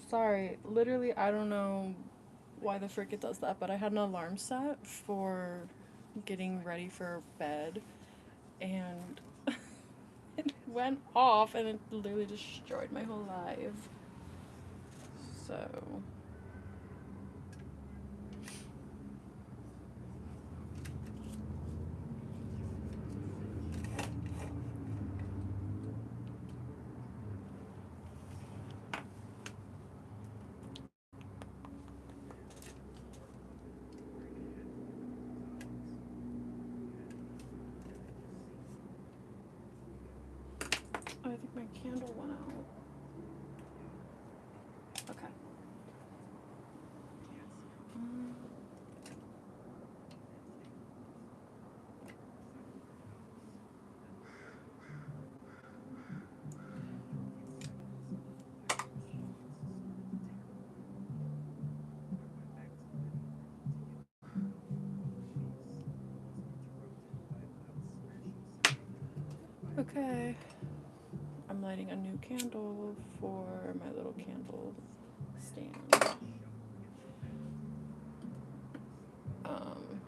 Sorry. Literally, I don't know why the frick it does that, but I had an alarm set for getting ready for bed, and it went off, and it literally destroyed my whole life. So, I think my candle went out. Okay. Um, okay. I'm lighting a new candle for my little candle stand. Um,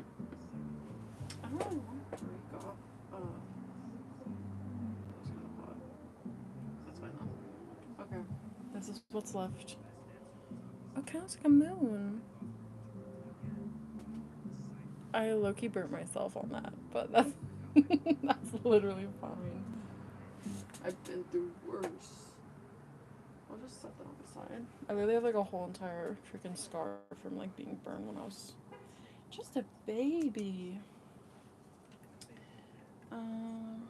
I don't want to break off. That's kind of hot. That's fine though. Okay. This is what's left. Okay, it's like a moon. I low-key burnt myself on that, but that's that's literally fine. I've been through worse. I'll just set that on the side. I literally have like a whole entire freaking scar from like being burned when I was just a baby. Um,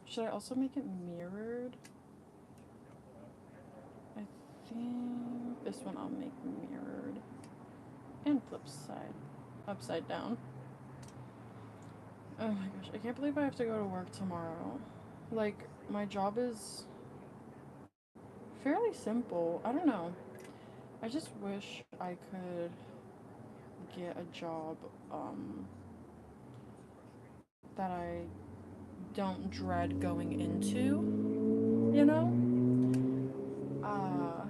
should I also make it mirrored? I think this one I'll make mirrored and flip side, upside down. Oh my gosh, I can't believe I have to go to work tomorrow. Like, my job is fairly simple. I don't know. I just wish I could get a job that I don't dread going into, you know? Uh,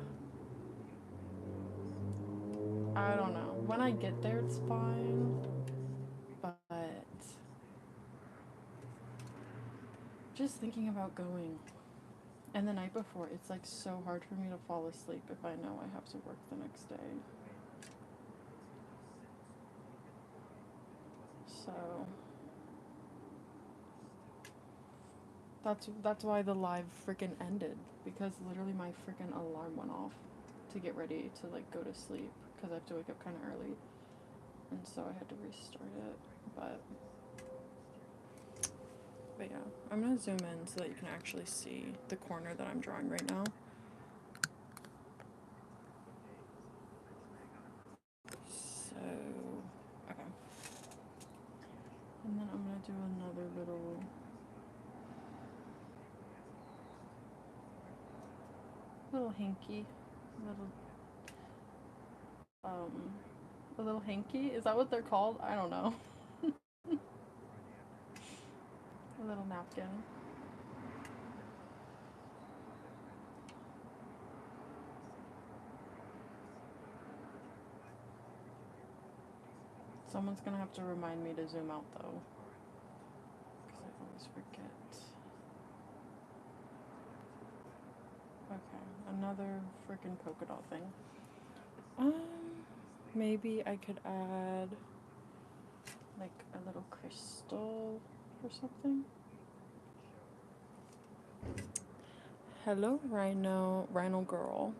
I don't know. When I get there, it's fine, but just thinking about going. And the night before, it's like so hard for me to fall asleep if I know I have to work the next day. So that's why the live freaking ended, because literally my freaking alarm went off to get ready to like go to sleep because I have to wake up kind of early, and so I had to restart it. But but yeah, I'm gonna zoom in so that you can actually see the corner that I'm drawing right now. So okay, and then I'm gonna do another little hanky, little um a little hanky. Is that what they're called? I don't know. A little napkin. Someone's gonna have to remind me to zoom out though, because I always forget. Okay, another freaking polka dot thing. Um, maybe I could add like a little crystal or something. Hello, Rhino Girl.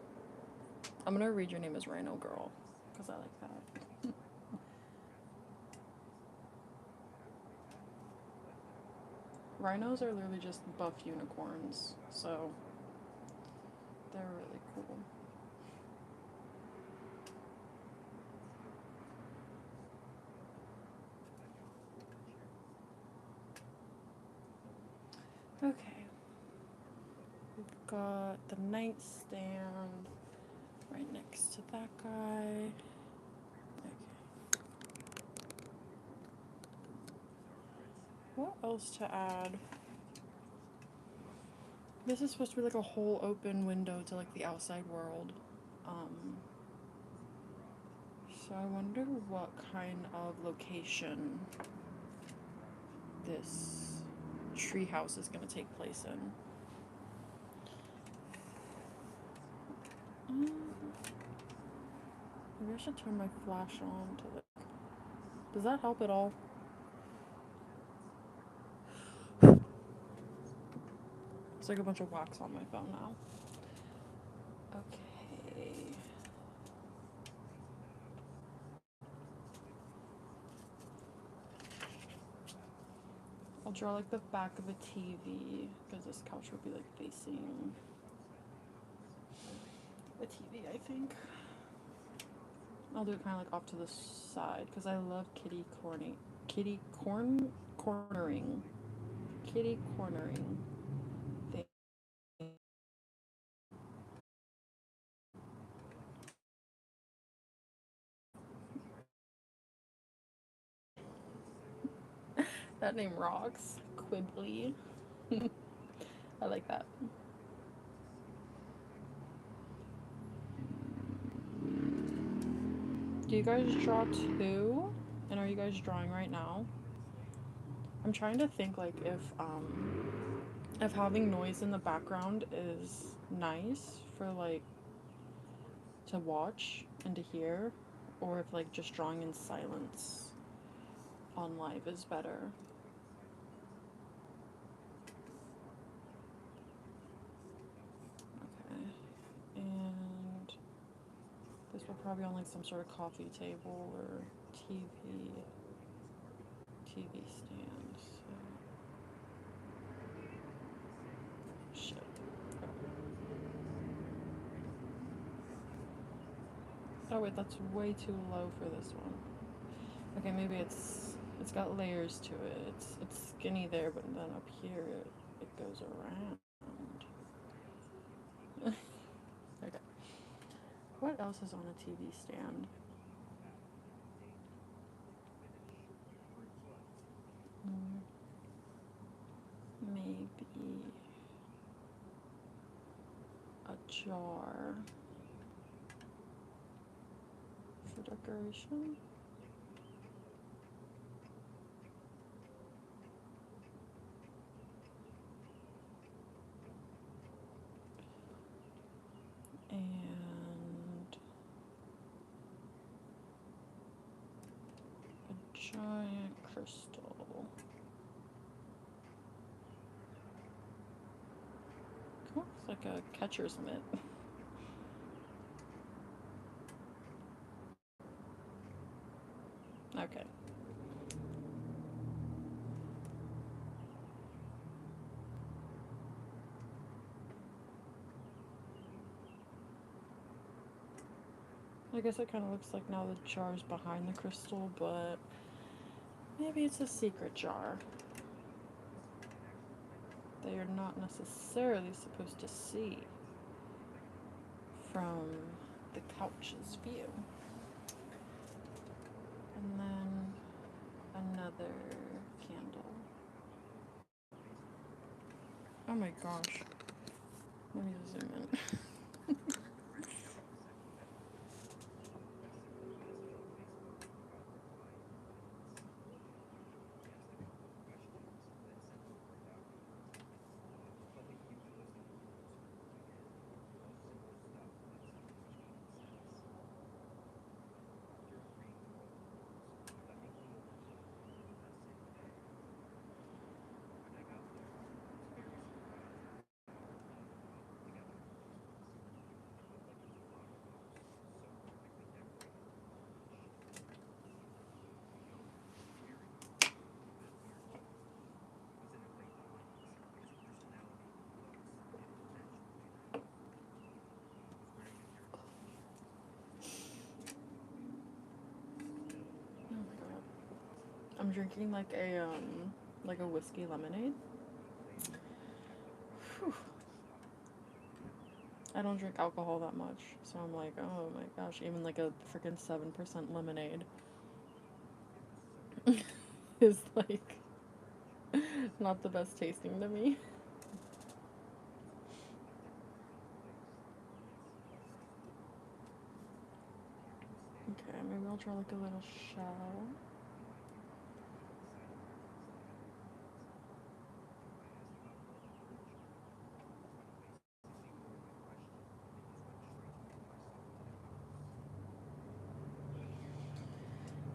I'm gonna read your name as Rhino Girl, because I like that. Rhinos are literally just buff unicorns, so they're really cool. Okay, we've got the nightstand right next to that guy. Okay. What else to add? This is supposed to be like a whole open window to like the outside world. Um, so I wonder what kind of location this treehouse is going to take place in. Maybe I should turn my flash on to like. Does that help at all? It's like a bunch of wax on my phone now. Okay. I'll draw like the back of a TV because this couch would be like facing the TV, I think. I'll do it kind of like off to the side because I love cornering. Kitty cornering thing. That name rocks. Quibbly. I like that. Do you guys draw too? And are you guys drawing right now? I'm trying to think like if having noise in the background is nice for like to watch and to hear, or if like just drawing in silence on live is better. Okay. And this will probably on like some sort of coffee table or TV stand. So. Shit. Oh wait, that's way too low for this one. Okay, maybe it's got layers to it. It's skinny there, but then up here it goes around. Okay. What else is on a TV stand? Maybe a jar for decoration. And a giant crystal. Looks like a catcher's mitt. Okay. I guess it kind of looks like now the jar's behind the crystal, but maybe it's a secret jar that you're not necessarily supposed to see from the couch's view. And then another candle. Oh my gosh. Let me zoom in. Oh my god. I'm drinking like a whiskey lemonade. Whew. I don't drink alcohol that much, so I'm like, oh my gosh, even like a freaking 7% lemonade is like not the best tasting to me. I'll draw like a little shell.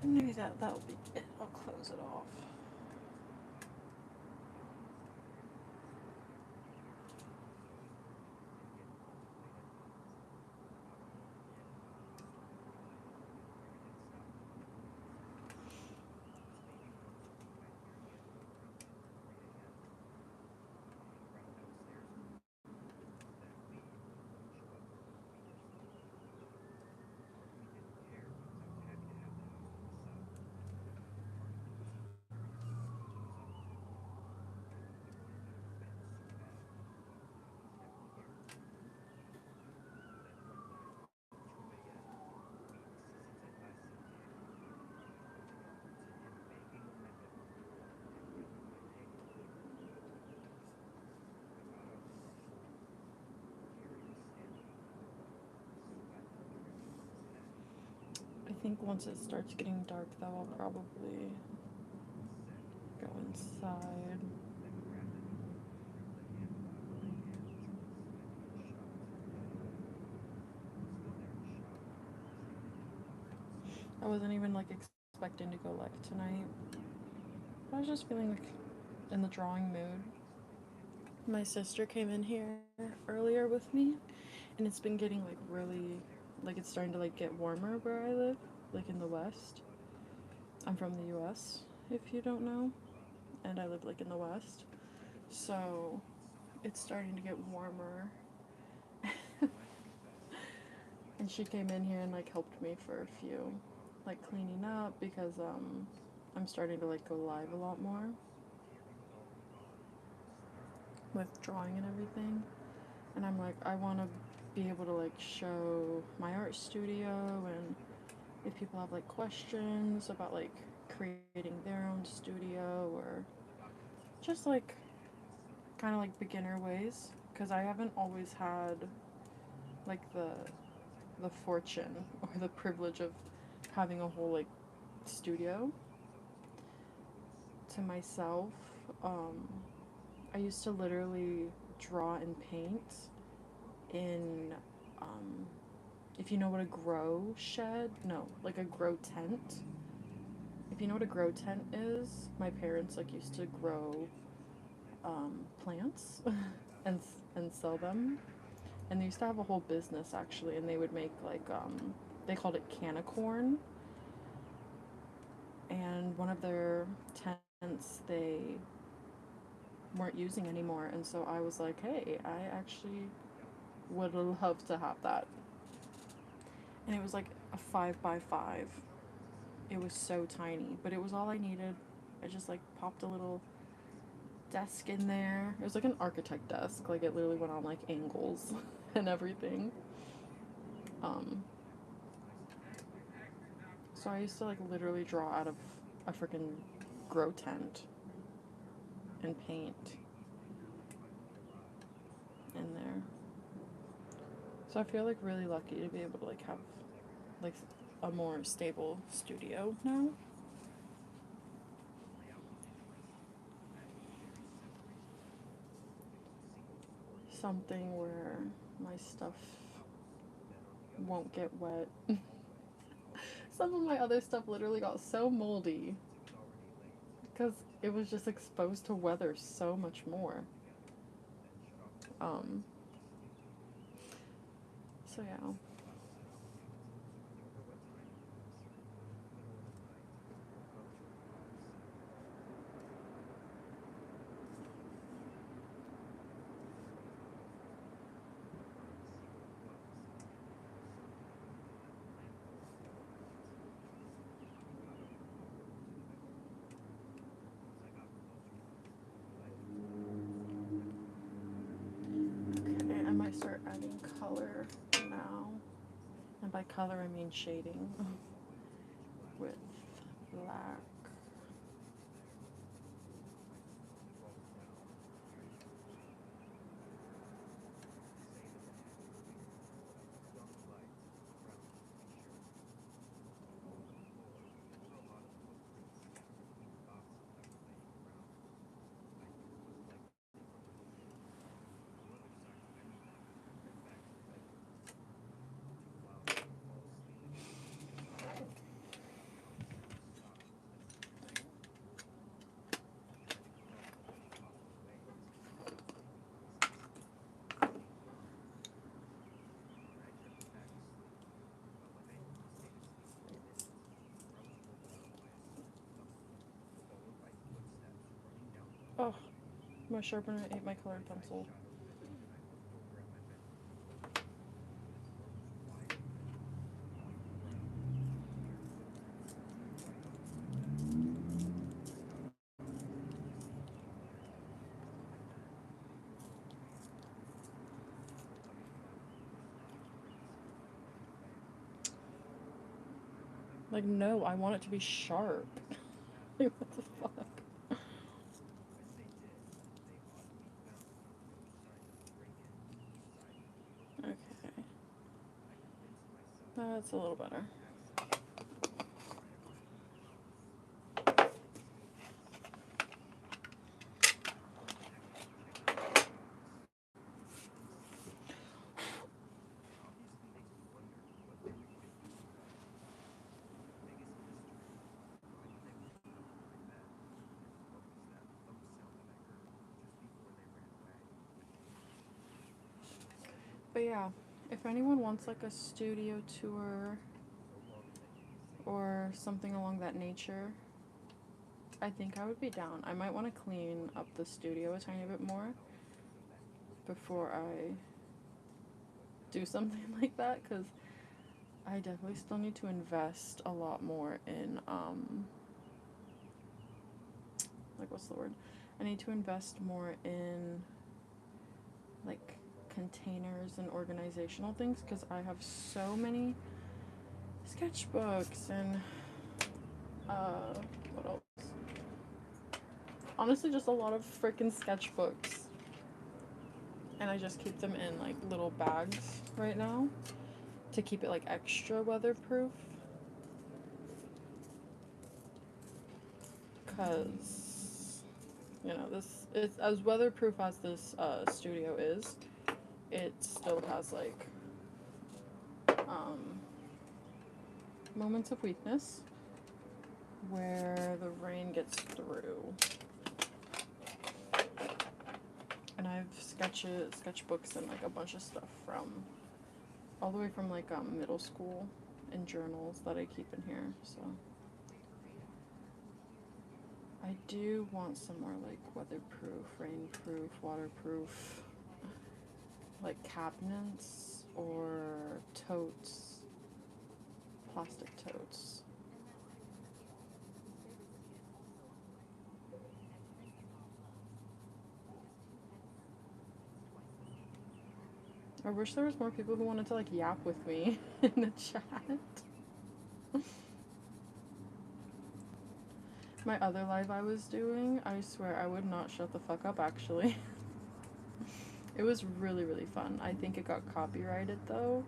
And maybe that'll be it. I'll close it off. I think once it starts getting dark, though, I'll probably go inside. I wasn't even like expecting to go like tonight. I was just feeling like in the drawing mood. My sister came in here earlier with me, and it's been getting like really, like it's starting to like get warmer where I live, like in the West. I'm from the US, if you don't know, and I live like in the West. So it's starting to get warmer. And she came in here and like helped me for a few, like cleaning up, because I'm starting to like go live a lot more with drawing and everything. And I'm like, I want to be able to like show my art studio, and if people have like questions about like creating their own studio, or just like kind of like beginner ways, because I haven't always had like the fortune or the privilege of having a whole like studio to myself. um I used to literally draw and paint in, um if you know what a grow shed, no, like a grow tent. If you know what a grow tent is, my parents like used to grow plants and and sell them. And they used to have a whole business actually, and they would make like they called it canacorn. And one of their tents they weren't using anymore, and so I was like, hey, I actually would love to have that. And it was like a 5x5. It was so tiny, but it was all I needed. I just like popped a little desk in there. It was like an architect desk. Like it literally went on like angles and everything. Um, so I used to like literally draw out of a freaking grow tent and paint in there. So I feel like really lucky to be able to like have like a more stable studio now. Something where my stuff won't get wet. Some of my other stuff literally got so moldy because it was just exposed to weather so much more. Um, so yeah. Okay, I might start adding color now. And by color I mean shading with black. Oh, my sharpener ate my colored pencil. Like, no, I want it to be sharp. Like, what the fuck? Okay. That's a little better. But yeah, if anyone wants like a studio tour or something along that nature, I think I would be down. I might want to clean up the studio a tiny bit more before I do something like that, because I definitely still need to invest a lot more in, like, what's the word? I need to invest more in, like, containers and organizational things, because I have so many sketchbooks and, what else? Honestly, just a lot of freaking sketchbooks. And I just keep them in, like, little bags right now to keep it, like, extra weatherproof. Because, you know, this, it's as weatherproof as this studio is, it still has, like, moments of weakness where the rain gets through. And I have sketchbooks and, like, a bunch of stuff from, all the way from, like, middle school and journals that I keep in here, so. I do want some more, like, weatherproof, rainproof, waterproof, like, cabinets or totes, plastic totes. I wish there was more people who wanted to, like, yap with me in the chat. My other live I was doing, I swear I would not shut the fuck up, actually. It was really, really fun. I think it got copyrighted, though,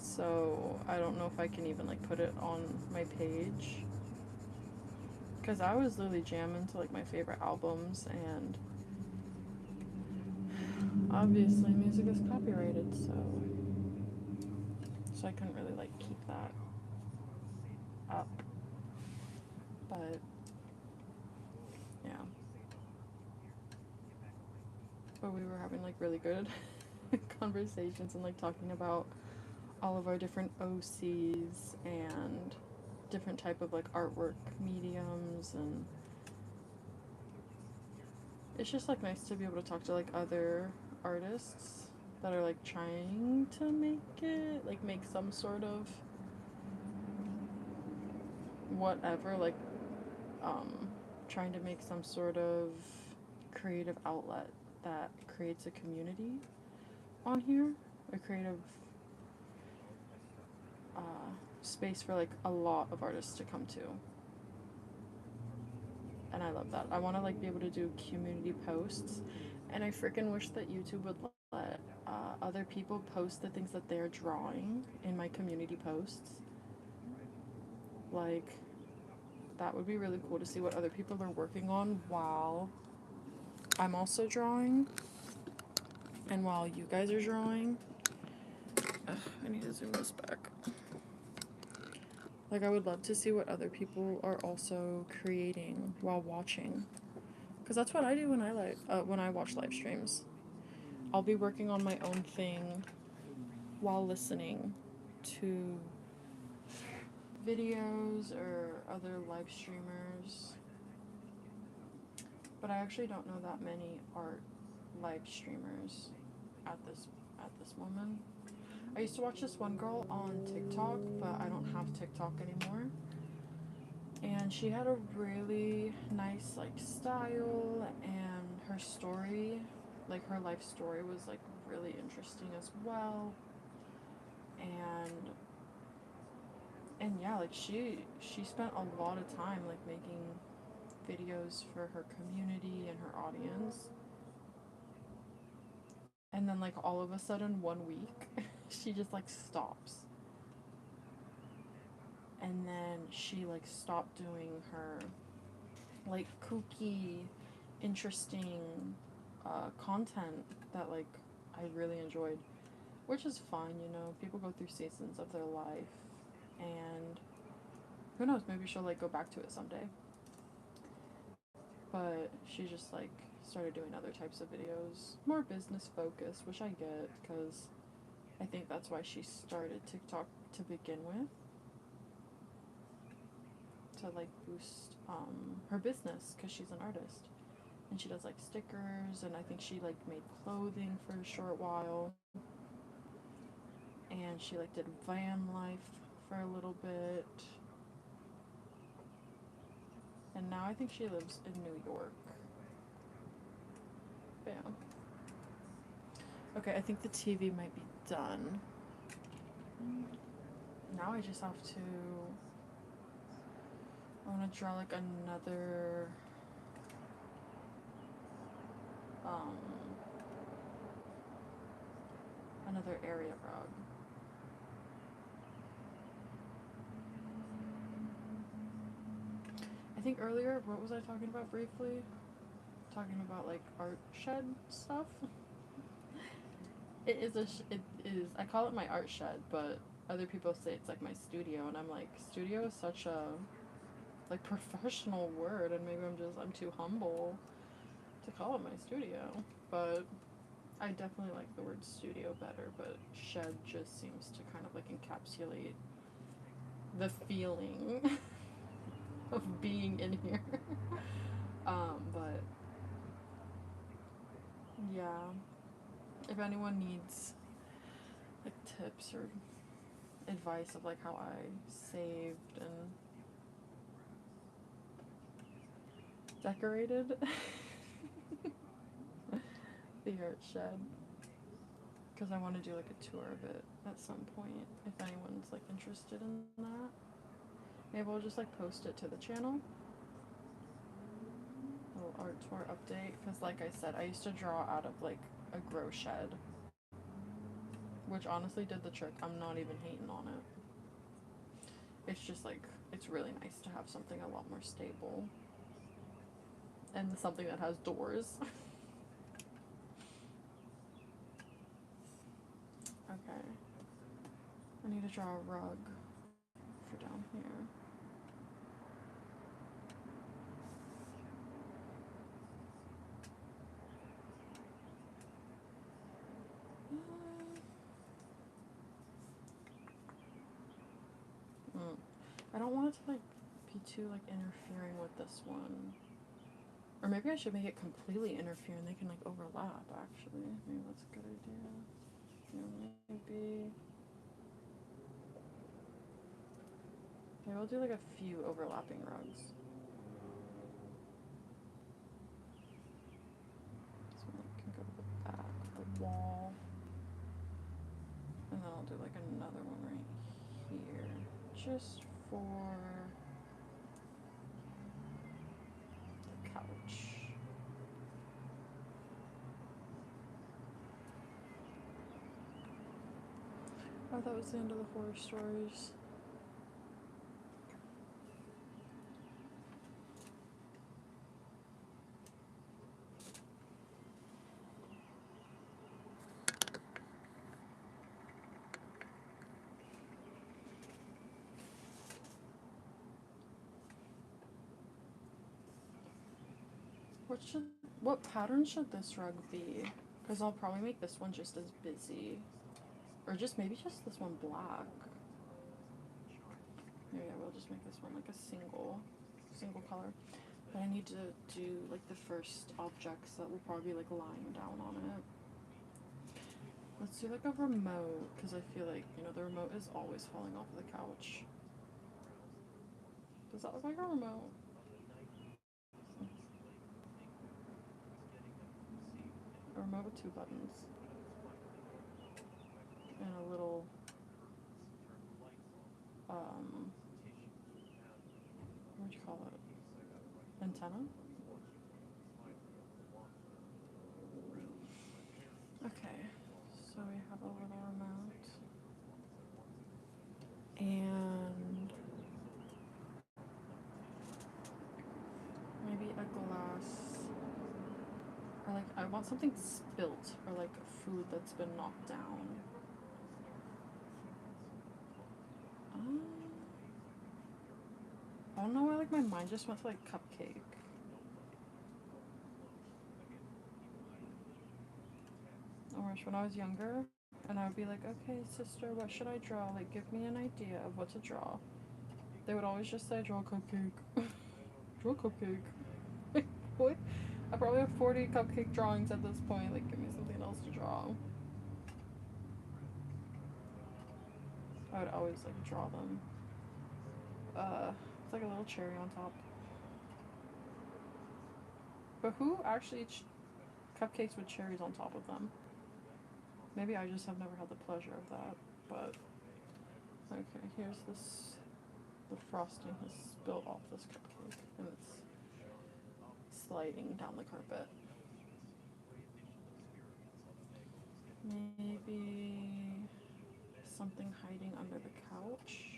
so I don't know if I can even, like, put it on my page. Because I was literally jamming to, like, my favorite albums, and obviously music is copyrighted, so I couldn't really, like, keep that up. But yeah, but we were having, like, really good conversations and, like, talking about all of our different OCs and different type of, like, artwork mediums, and it's just, like, nice to be able to talk to, like, other artists that are, like, trying to make some sort of whatever, like, trying to make some sort of creative outlet that creates a community on here, a creative space for, like, a lot of artists to come to. And I love that. I want to, like, be able to do community posts, and I freaking wish that YouTube would let other people post the things that they're drawing in my community posts. Like, that would be really cool to see what other people are working on while I'm also drawing, and while you guys are drawing. Ugh, I need to zoom this back. Like, I would love to see what other people are also creating while watching, because that's what I do when I watch live streams. I'll be working on my own thing while listening to videos or other live streamers. But I actually don't know that many art live streamers at this moment. I used to watch this one girl on TikTok, but I don't have TikTok anymore. And she had a really nice like style, and her story, like her life story was like really interesting as well. And yeah, like she spent a lot of time like making videos for her community and her audience. And then like all of a sudden one week she just like stops. And then she like stopped doing her like kooky, interesting content that like I really enjoyed, which is fine, you know. People go through seasons of their life, and who knows, maybe she'll like go back to it someday. But she just like started doing other types of videos, more business focused, which I get because I think that's why she started TikTok to begin with, to like boost her business because she's an artist and she does like stickers, and I think she like made clothing for a short while, and she like did van life for a little bit, and now I think she lives in New York. But yeah. Okay, I think the TV might be done. Now I just have to. I want to draw like um, another area rug. I think earlier, what was I talking about briefly? Talking about like art shed stuff. It is. I call it my art shed, but other people say it's like my studio, and I'm like, studio is such a like professional word, and maybe I'm too humble to call it my studio. But I definitely like the word studio better. But shed just seems to kind of like encapsulate the feeling of being in here. But yeah, if anyone needs like tips or advice of like how I saved and decorated the art shed, because I want to do like a tour of it at some point if anyone's like interested in that. Maybe we'll just like post it to the channel, a little art tour update, because like I said, I used to draw out of like a grow shed, which honestly did the trick. I'm not even hating on it. It's just like, it's really nice to have something a lot more stable and something that has doors. Okay, I need to draw a rug for down here. I don't want it to like be too like interfering with this one. Or maybe I should make it completely interfering. They can like overlap actually. Maybe that's a good idea. Yeah, maybe I'll do like a few overlapping rugs. This one can go to the back of the wall. And then I'll do like another one right here. Just for the couch. Oh, that was the end of the horror stories. What pattern should this rug be? Because I'll probably make this one just as busy. Or just maybe just this one black. Maybe I will just make this one like a single color. But I need to do like the first objects that will probably be like lying down on it. Let's do like a remote, because I feel like, you know, the remote is always falling off of the couch. Does that look like a remote? A remote with 2 buttons. And a little, what'd you call it? Antenna? Okay, so we have a little remote. And maybe a glass. Or like, I want something spilt, or like food that's been knocked down. I don't know why, like, my mind just went to like cupcake. Or when I was younger, and I would be like, okay, sister, what should I draw? Like, give me an idea of what to draw. They would always just say, draw a cupcake. Draw a cupcake. What? I probably have 40 cupcake drawings at this point. Like, give me something else to draw. I would always, like, draw them. It's like a little cherry on top. But who actually eats cupcakes with cherries on top of them? Maybe I just have never had the pleasure of that, but... Okay, here's this... The frosting has spilled off this cupcake, and it's sliding down the carpet. Maybe... something hiding under the couch?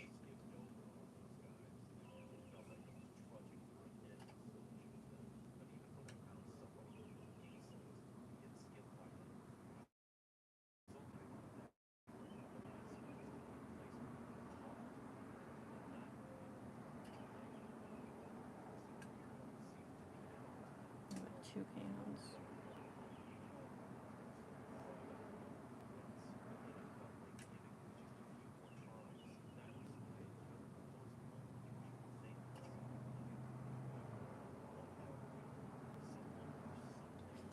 Like 2 hands.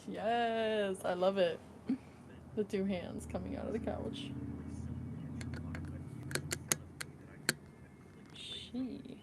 Yes, I love it. The 2 hands coming out of the couch. She.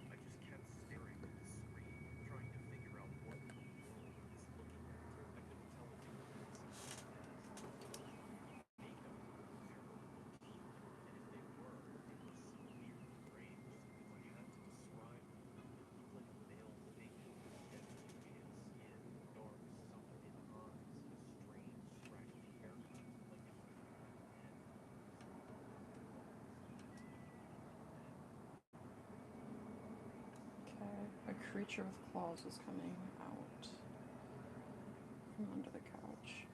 Okay, a creature with claws is coming out from under the couch.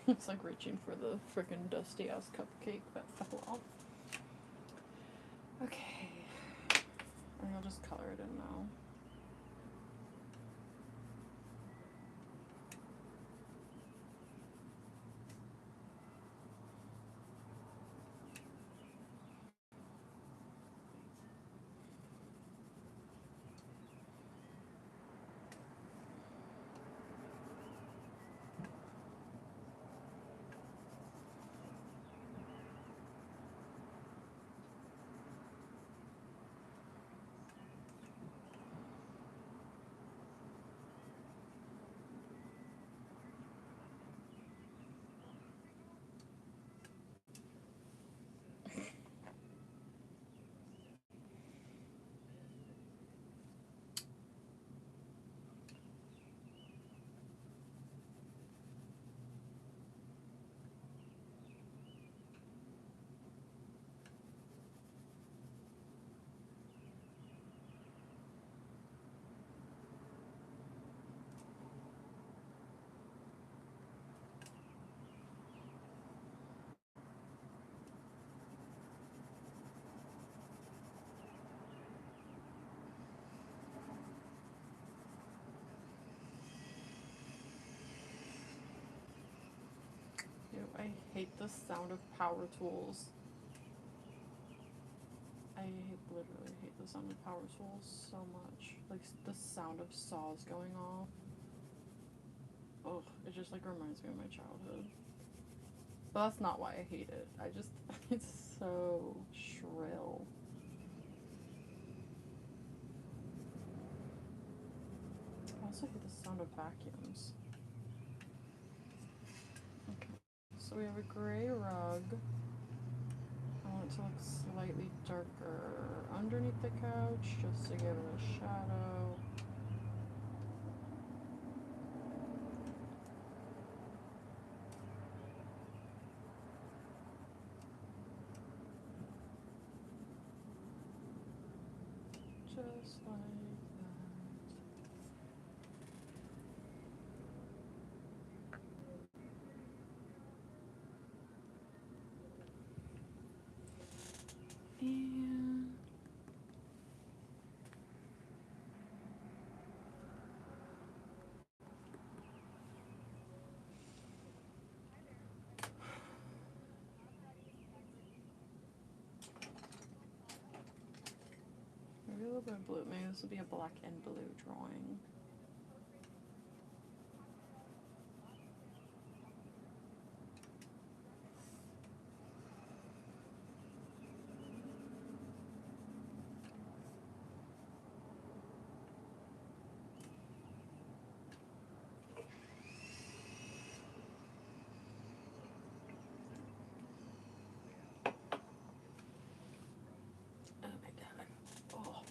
It's like reaching for the frickin' dusty ass cupcake that fell off. Okay. I think I'll just color it in now. I hate the sound of power tools. I literally hate the sound of power tools so much. Like, the sound of saws going off. Ugh, it just, like, reminds me of my childhood. But that's not why I hate it. I just, it's so shrill. I also hate the sound of vacuums. Okay, so we have a gray rug. I want it to look slightly darker underneath the couch, just to give it a shadow. Just like that. And maybe a little bit of blue. Maybe this will be a black and blue drawing. Oh my god. Oh.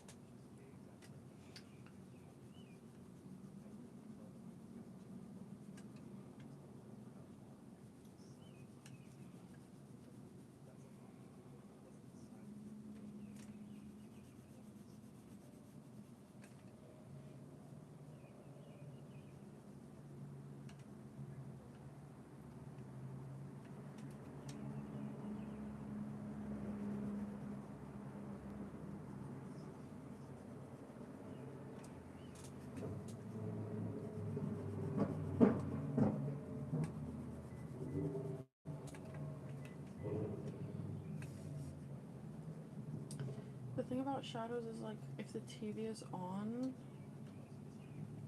The thing about shadows is, like, if the TV is on,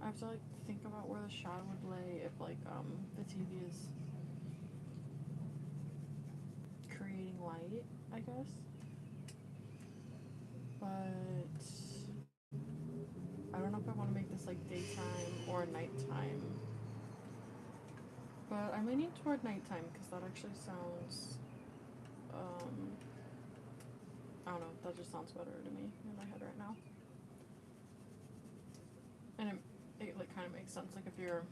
I have to, like, think about where the shadow would lay if, like, the TV is creating light, I guess. But I don't know if I want to make this, like, daytime or nighttime. But I may lean toward nighttime, because that actually sounds, I don't know, that just sounds better to me in my head right now. And it like, kind of makes sense, like, if you're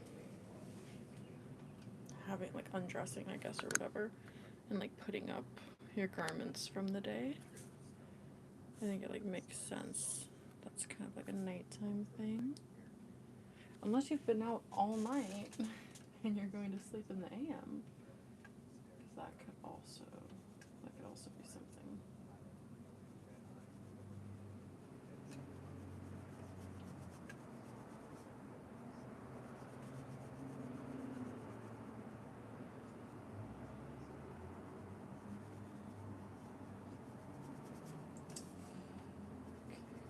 having, like, undressing, I guess, or whatever, and, like, putting up your garments from the day. I think it, like, makes sense. That's kind of like a nighttime thing. Unless you've been out all night and you're going to sleep in the AM. Because that could also be something.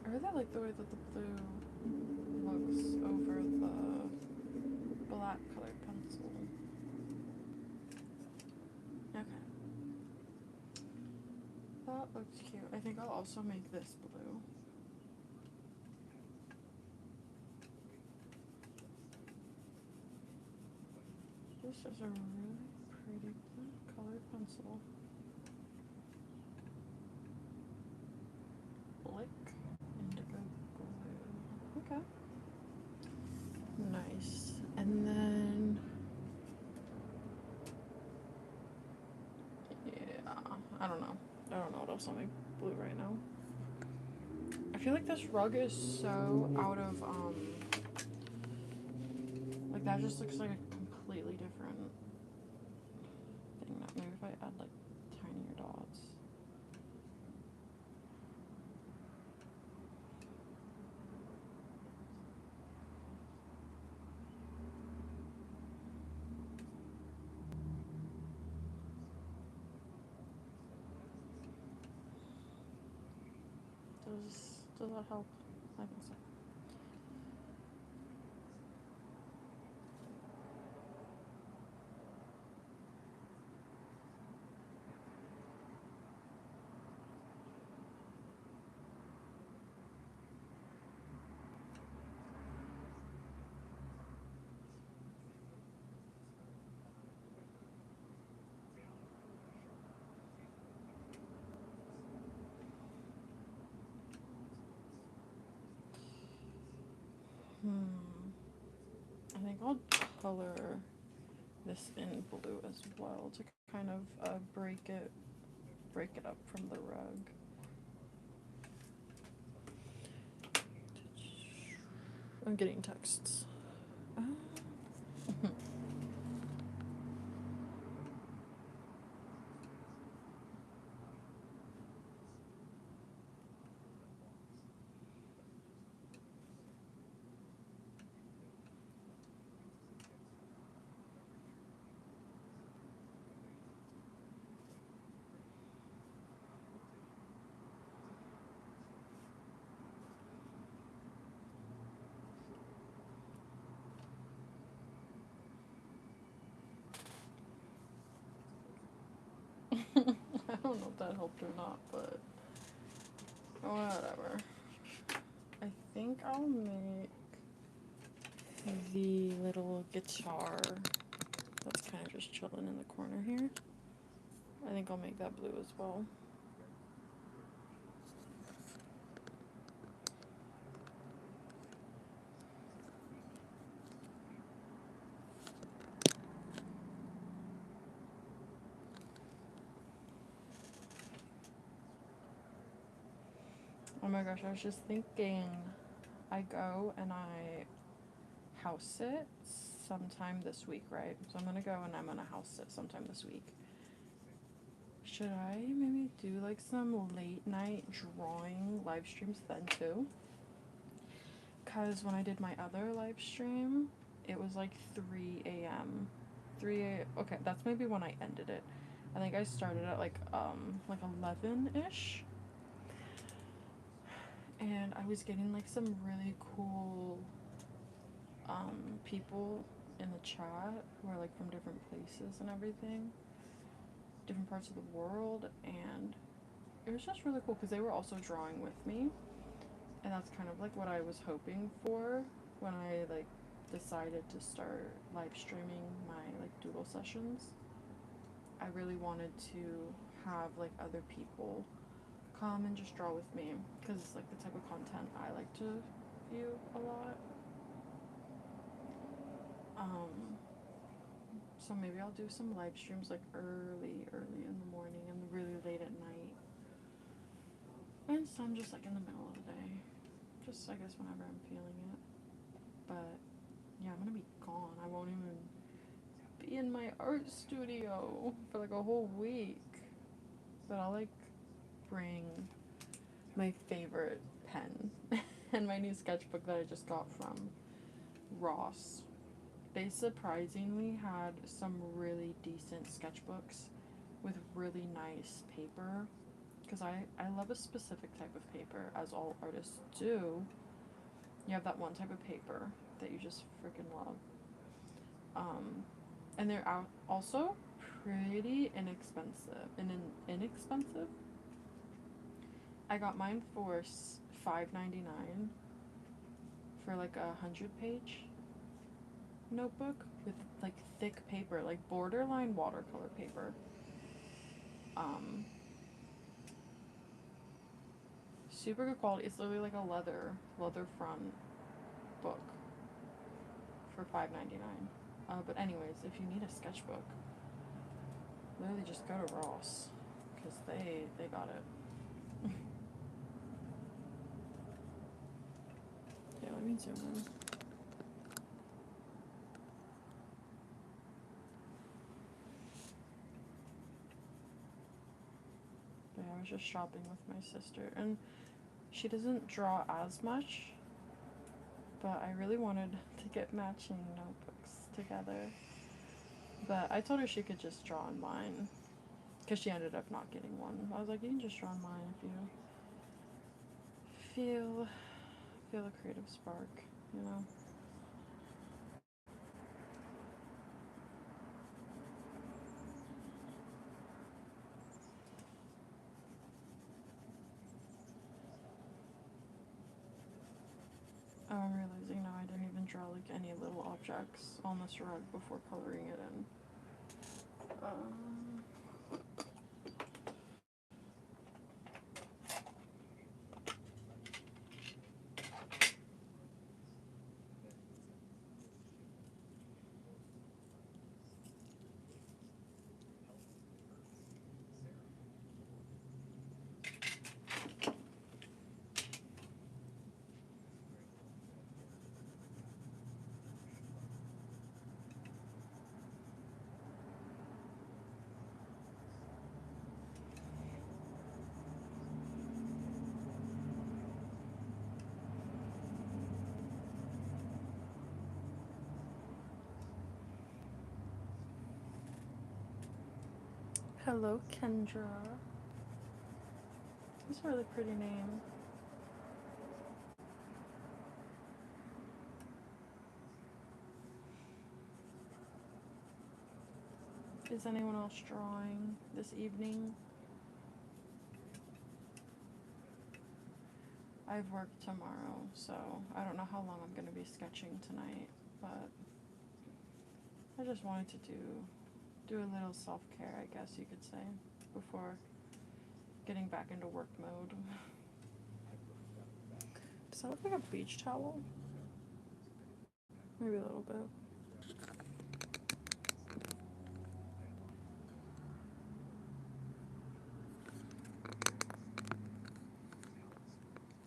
I really like the way that the blue looks over the black colored pencil. Okay. That looks cute. I think I'll also make this blue. This is a really pretty black colored pencil. Blick indigo blue. Okay. Nice. And then, yeah, I don't know. I don't know what else I'll make blue right now. I feel like this rug is so out of, like, that just looks like a completely different thing. Maybe if I add, like, tinier dots. Does that help? I think so. I think I'll color this in blue as well to kind of break it up from the rug. I'm getting texts. I don't know if that helped or not, but whatever. I think I'll make the little guitar that's kind of just chilling in the corner here. I think I'll make that blue as well. Oh my gosh, I was just thinking, I go and I house sit sometime this week, right? So I'm gonna go and I'm gonna house sit sometime this week. Should I maybe do like some late night drawing live streams then too? Because when I did my other live stream, it was like 3 a.m. Okay, that's maybe when I ended it. I think I started at like 11-ish. And I was getting like some really cool people in the chat who are like from different places and everything, different parts of the world, and it was just really cool because they were also drawing with me, and that's kind of like what I was hoping for when I like decided to start live streaming my like doodle sessions. I really wanted to have like other people come and just draw with me because it's like the type of content I like to view a lot. So maybe I'll do some live streams like early in the morning and really late at night. And some just like in the middle of the day. Just I guess whenever I'm feeling it. But yeah, I'm gonna be gone. I won't even be in my art studio for like a whole week. But I'll like bring my favorite pen and my new sketchbook that I just got from Ross. They surprisingly had some really decent sketchbooks with really nice paper, because I love a specific type of paper, as all artists do. You have that one type of paper that you just freaking love. And they're also pretty inexpensive. Inexpensive? I got mine for $5.99 for like 100-page notebook with like thick paper, like borderline watercolor paper. Super good quality. It's literally like a leather front book for $5.99. But anyways, if you need a sketchbook, literally just go to Ross, because they got it. Yeah, let me zoom in. Yeah, I was just shopping with my sister, and she doesn't draw as much, but I really wanted to get matching notebooks together. But I told her she could just draw on mine, because she ended up not getting one. I was like, you can just draw on mine if you feel a creative spark, you know. Oh, I'm realizing now I didn't even draw like any little objects on this rug before coloring it in. Hello, Kendra. That's a really pretty name. Is anyone else drawing this evening? I've work tomorrow, so I don't know how long I'm gonna be sketching tonight, but I just wanted to do a little self-care, I guess you could say, before getting back into work mode. Does that look like a beach towel? Maybe a little bit.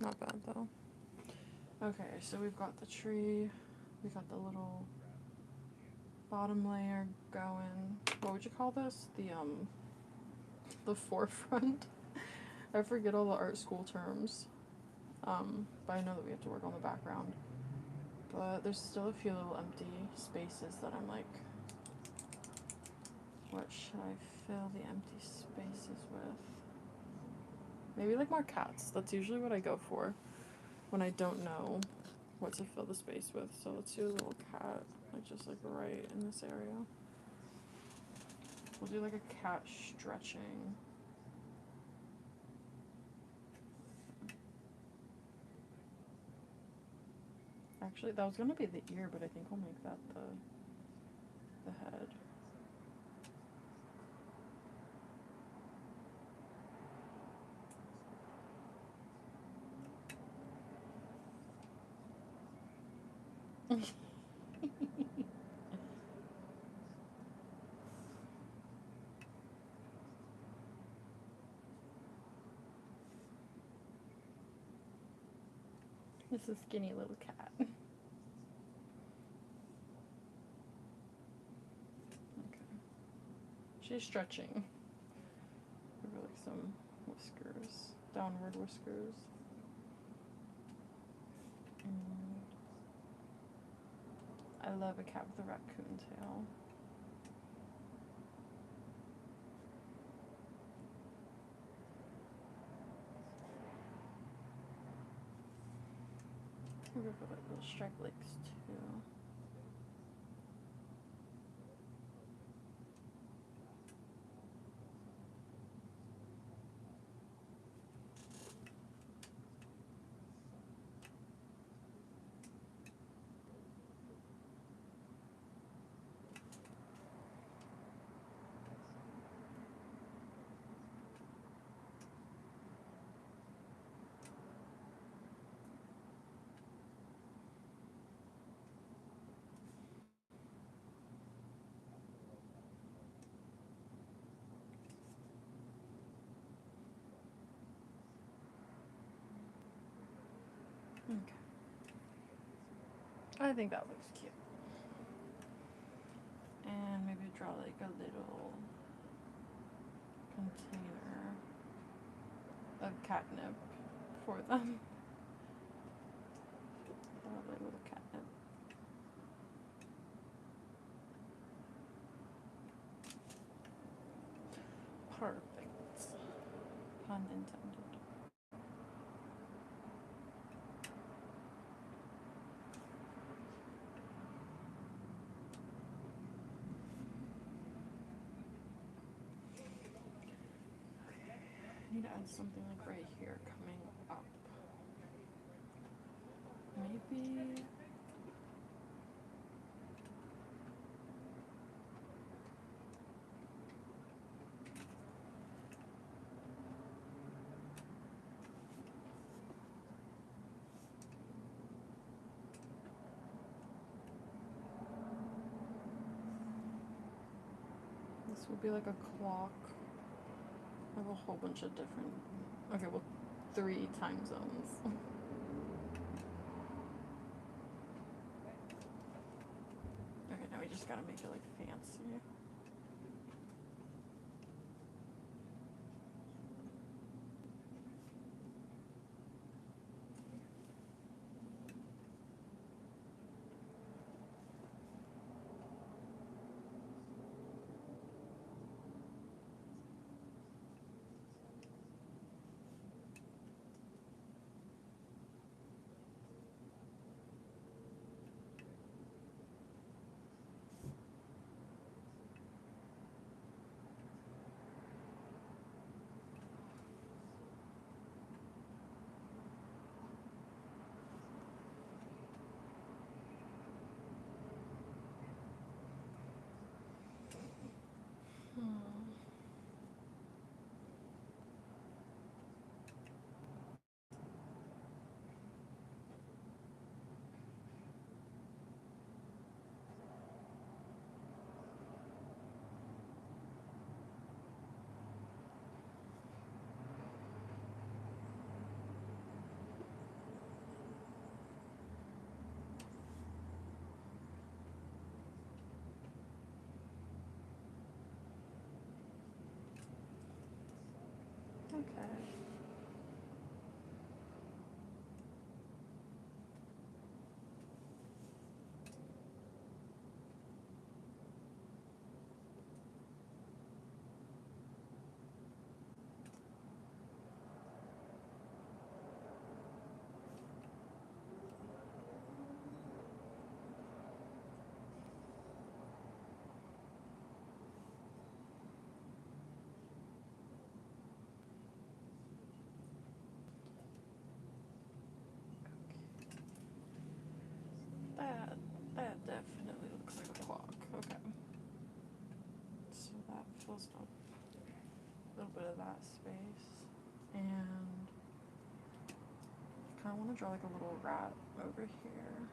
Not bad though. Okay, so we've got the tree, we got the little bottom layer going. What would you call this? The forefront. I forget all the art school terms. But I know that we have to work on the background. But there's still a few little empty spaces that I'm like, what should I fill the empty spaces with? Maybe like more cats. That's usually what I go for when I don't know what to fill the space with. So let's do a little cat, like just like right in this area. We'll do like a cat stretching. Actually, that was gonna be the ear, but I think we'll make that the head. This is a skinny little cat. Okay. She's stretching. Give her like some whiskers, downward whiskers. I love a cat with a raccoon tail. I'm gonna put like little striped legs too. Okay. I think that looks cute. And maybe draw like a little container of catnip for them. Like little catnip. Perfect. Pun intended. to add something like right here coming up. Maybe. This will be like a clock. I have a whole bunch of different. Okay, well, 3 time zones. Okay, now we just gotta make it like fancy. Okay. That definitely looks like a clock. Okay. So that fills up a little bit of that space. And I kind of want to draw like a little rat over here.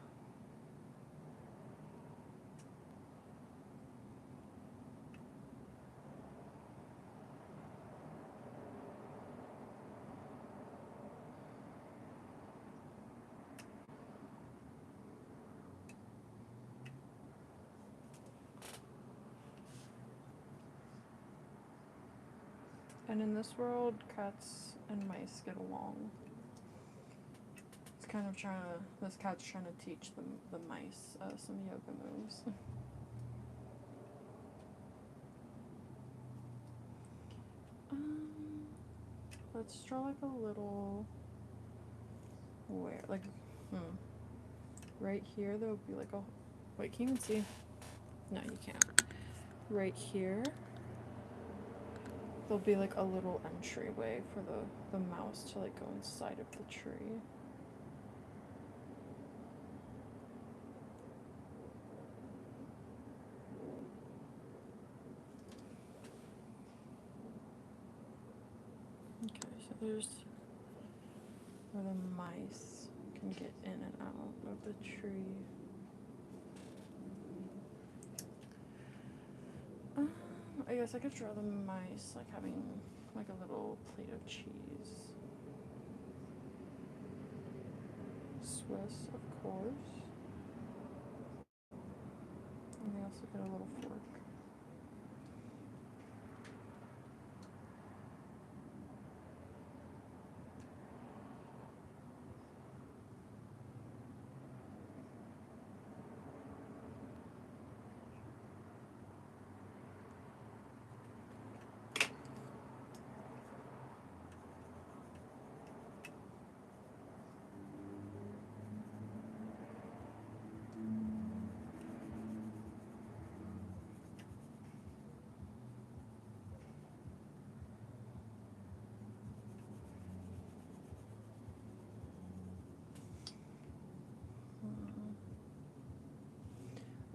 And in this world, cats and mice get along. It's kind of this cat's trying to teach the mice some yoga moves. Let's draw like a little, right here there'll be like a, wait, can you even see? No, you can't. Right here, there'll be like a little entryway for the mouse to like go inside of the tree. Okay, so there's where the mice can get in and out of the tree. I guess I could draw the mice like having like a little plate of cheese. Swiss, of course. And they also get a little fork.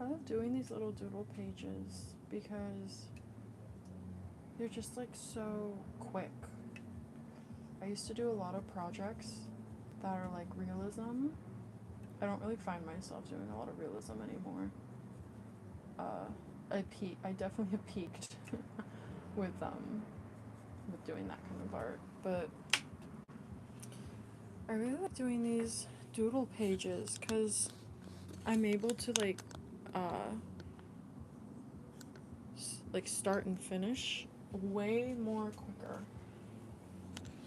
I love doing these little doodle pages because they're just like so quick. I used to do a lot of projects that are like realism. I don't really find myself doing a lot of realism anymore. I definitely have peaked with doing that kind of art, but I really like doing these doodle pages because I'm able to like start and finish way more quicker.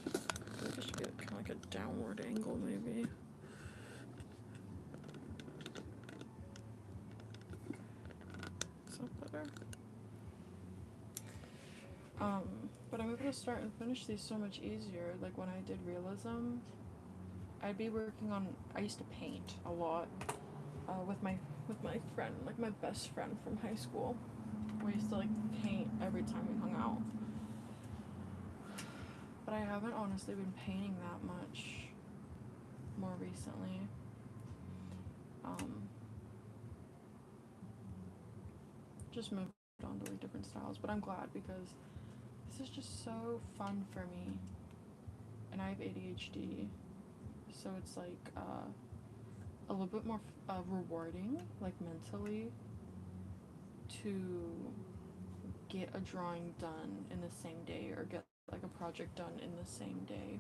I think it should be kind of like a downward angle, maybe. Is that better? But I'm able to start and finish these so much easier. Like when I did realism, I'd be working on. I used to paint a lot with my friend, like my best friend from high school. We used to like paint every time we hung out. But I haven't honestly been painting that much more recently. Just moved on to like different styles, but I'm glad because this is just so fun for me. And I have ADHD, so it's like a little bit more rewarding, like mentally, to get a drawing done in the same day or get like a project done in the same day.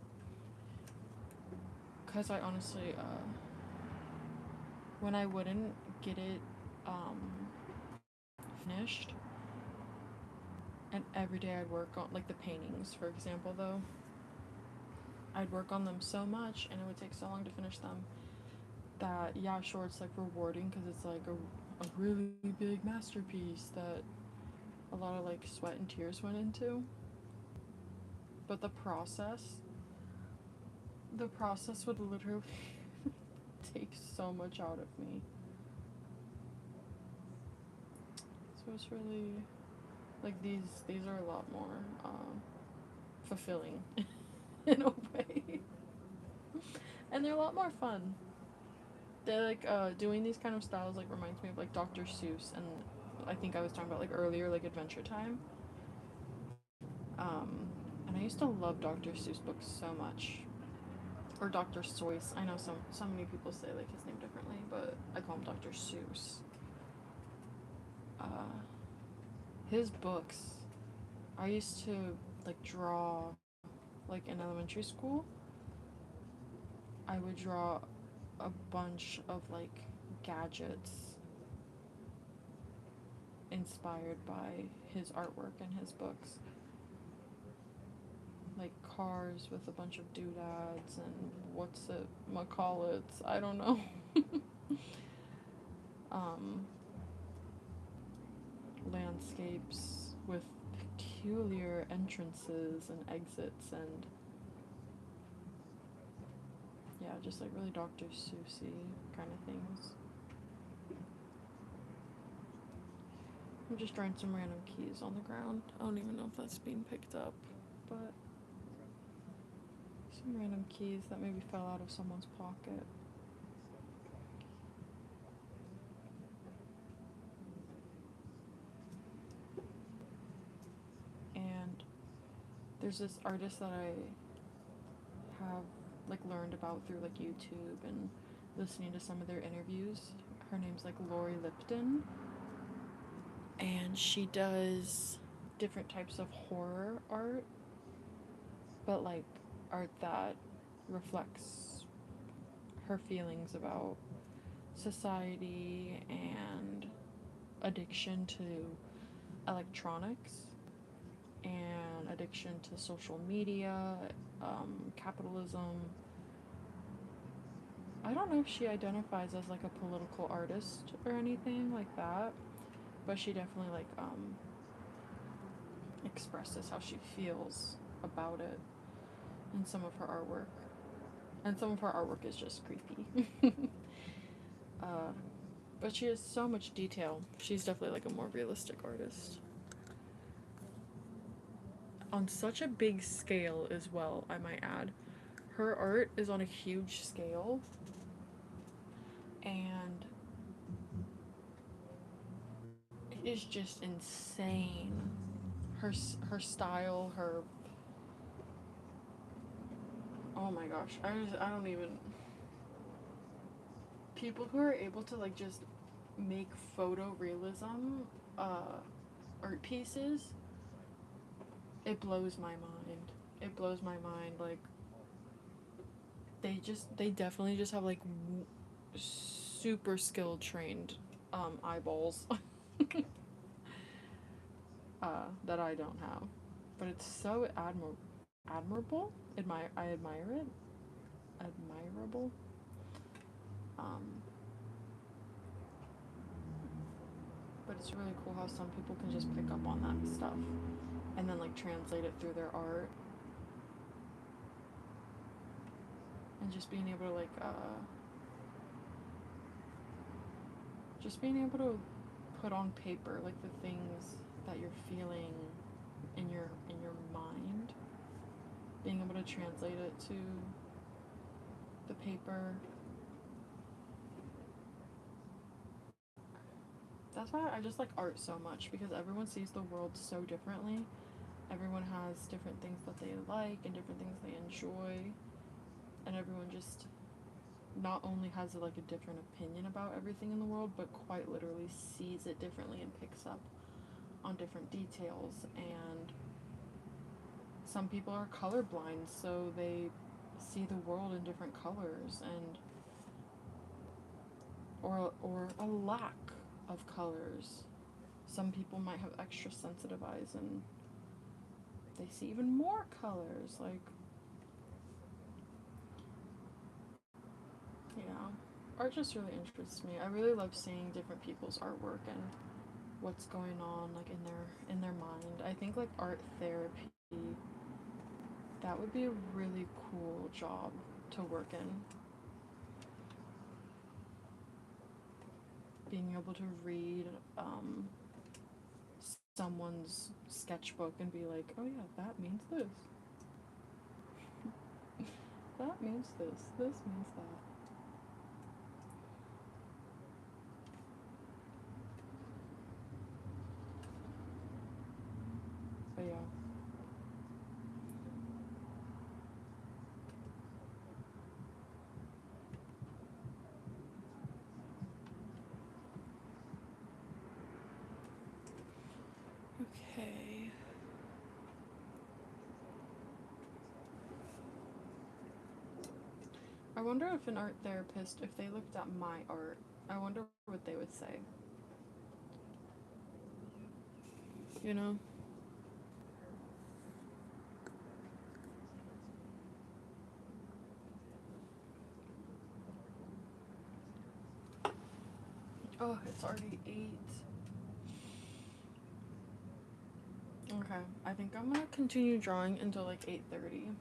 Because I honestly, when I wouldn't get it finished, and every day I'd work on, like the paintings, for example, though, I'd work on them so much and it would take so long to finish them that, yeah, sure, it's like rewarding because it's like a really big masterpiece that a lot of like sweat and tears went into. But the process would literally take so much out of me. So it's really like these are a lot more fulfilling in a way. And they're a lot more fun. They're like doing these kind of styles like reminds me of like Dr. Seuss, and I think I was talking about like earlier, like Adventure Time. And I used to love Dr. Seuss books so much. Or Dr. Seuss. I know so many people say like his name differently, but I call him Dr. Seuss. His books, I used to like draw like in elementary school. I would draw a bunch of like gadgets inspired by his artwork and his books. Like cars with a bunch of doodads and Macaulets, I don't know. Landscapes with peculiar entrances and exits, and yeah, just like really Dr. Seussy kind of things. I'm just drawing some random keys on the ground. I don't even know if that's being picked up, but some random keys that maybe fell out of someone's pocket. And there's this artist that I have like learned about through like YouTube and listening to some of their interviews. Her name's like Lori Lipton, and she does different types of horror art, but like art that reflects her feelings about society and addiction to electronics and addiction to social media, capitalism. I don't know if she identifies as like a political artist or anything like that, but she definitely like expresses how she feels about it in some of her artwork. And some of her artwork is just creepy. But she has so much detail. She's definitely like a more realistic artist. On such a big scale as well, I might add. Her art is on a huge scale, and is just insane. Her style, her, oh my gosh, I don't even, people who are able to like just make photorealism art pieces, it blows my mind. It blows my mind. Like, they definitely just have like super skilled trained eyeballs that I don't have, but it's so admirable. I admire it. Admirable. Um, but it's really cool how some people can just pick up on that stuff and then like translate it through their art, and just being able to like just being able to put on paper like the things that you're feeling in your mind, being able to translate it to the paper. That's why I just like art so much, because everyone sees the world so differently. Everyone has different things that they like and different things they enjoy, and everyone just not only has like a different opinion about everything in the world, but quite literally sees it differently and picks up on different details. And some people are colorblind, so they see the world in different colors, and or a lack of colors. Some people might have extra sensitive eyes and they see even more colors. Like, yeah, art just really interests me. I really love seeing different people's artwork and what's going on like in their mind. I think like art therapy, that would be a really cool job to work in. Being able to read someone's sketchbook and be like, oh yeah, that means this. That means this. This means that. But yeah. Okay. I wonder if an art therapist, if they looked at my art, I wonder what they would say. You know? Oh, it's already 8. Okay, I think I'm gonna continue drawing until like 8:30,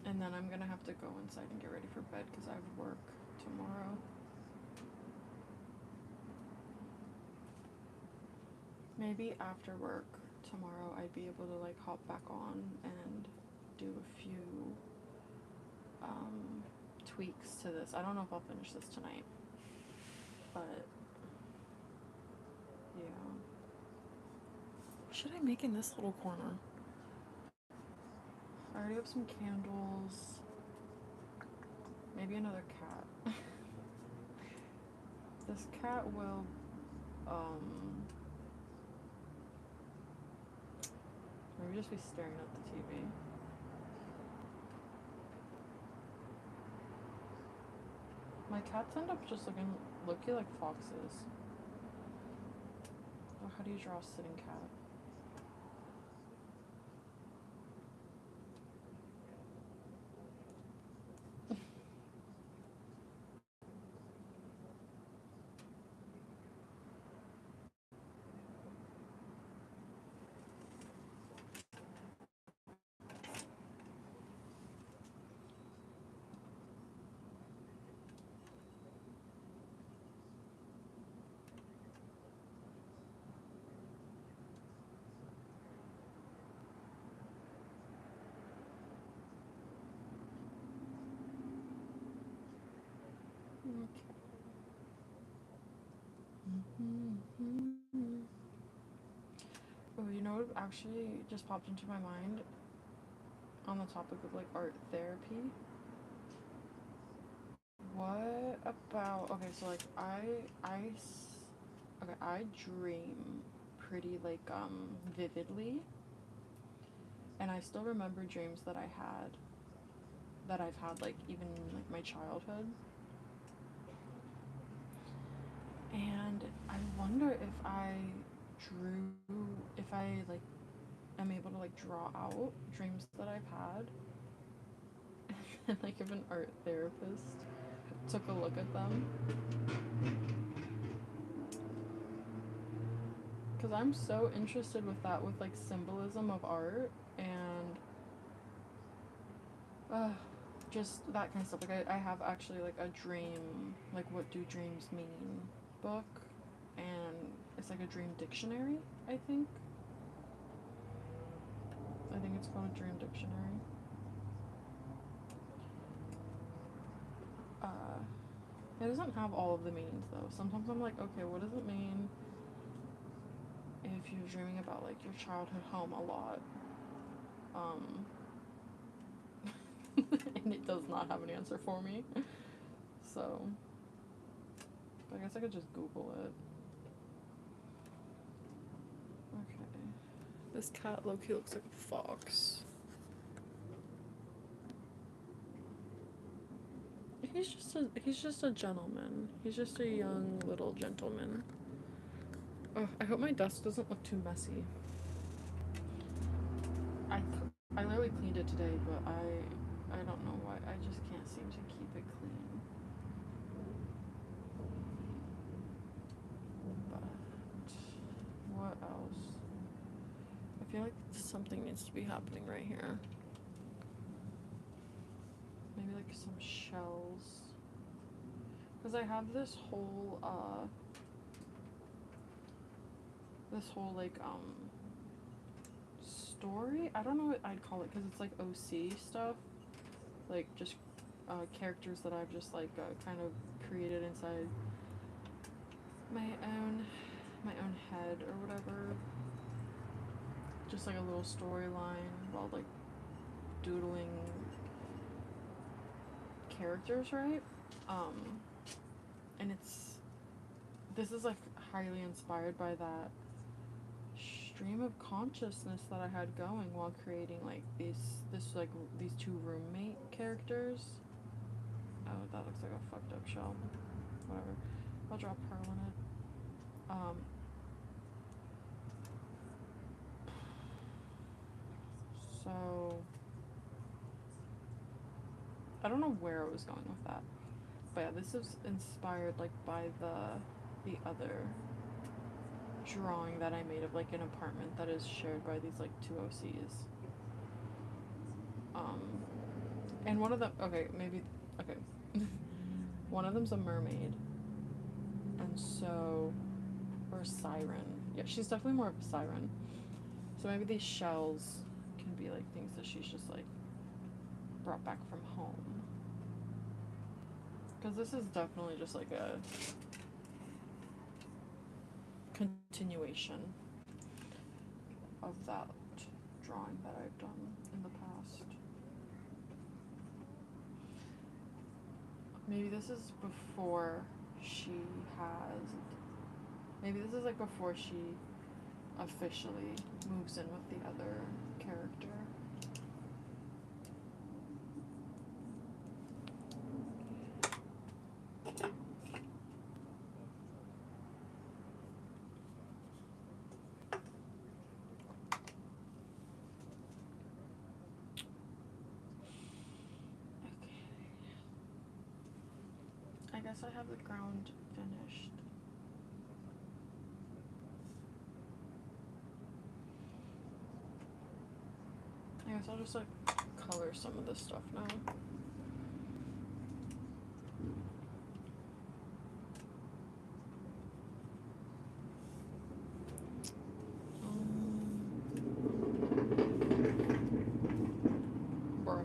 and then I'm gonna have to go inside and get ready for bed because I have work tomorrow. Maybe after work tomorrow, I'd be able to like hop back on and do a few um, tweaks to this. I don't know if I'll finish this tonight, but yeah. What should I make in this little corner? I already have some candles. Maybe another cat. This cat will maybe just be staring at the TV. My cats end up just looking like foxes. Oh, how do you draw a sitting cat? Okay. you know what actually just popped into my mind on the topic of like art therapy? What about, okay, so like okay, I dream pretty like vividly, and I still remember dreams that I've had like even in like my childhood. And I wonder if I like am able to like draw out dreams that I've had, and like if an art therapist took a look at them, because I'm so interested with that, with like symbolism of art and just that kind of stuff. Like I have actually like a dream, like what do dreams mean book, and it's like a dream dictionary, I think. I think it's called a dream dictionary. Uh, it doesn't have all of the meanings though. Sometimes I'm like, okay, what does it mean if you're dreaming about like your childhood home a lot? And it does not have an answer for me. So, I guess I could just Google it. Okay. This cat low-key looks like a fox. He's just a gentleman. He's just a young little gentleman. Oh, I hope my desk doesn't look too messy. I I literally cleaned it today, but I don't know why. I just can't seem to keep it clean. But what else? I feel like something needs to be happening right here. Maybe like some shells. Because I have this whole like story. I don't know what I'd call it because it's like OC stuff, like just characters that I've just like kind of created inside my own head or whatever. Just like a little storyline while like doodling characters, right? And this is like highly inspired by that stream of consciousness that I had going while creating like these two roommate characters. Oh, that looks like a fucked up shell. Whatever. I'll drop pearl in it. So I don't know where I was going with that. But yeah, this is inspired like by the other drawing that I made of like an apartment that is shared by these like two OCs. And one of them, okay, maybe, okay, one of them's a mermaid, and so, or a siren. Yeah, she's definitely more of a siren. So maybe these shells can be like things that she's just like brought back from home. Because this is definitely just like a continuation of that drawing that I've done in the past. Maybe this is before she has. Maybe this is like before she officially moves in with the other character. I guess I have the ground finished. I guess I'll just like color some of this stuff now. Bro,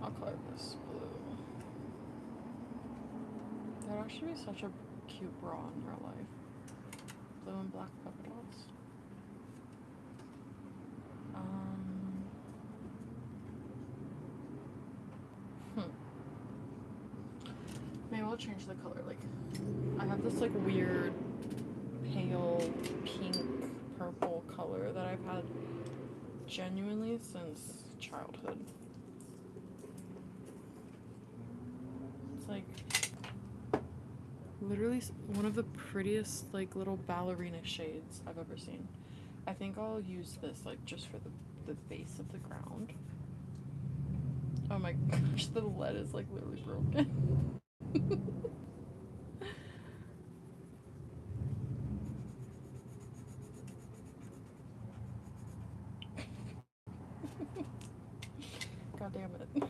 I'll color this blue. That would actually be such a cute bra in real life. Blue and black polka dots. Um, hmm. Maybe I'll change the color. Like, I have this like weird pale pink purple color that I've had genuinely since childhood. It's like literally one of the prettiest like little ballerina shades I've ever seen. I think I'll use this like just for the base of the ground. Oh my gosh, the lead is like literally broken. God damn it.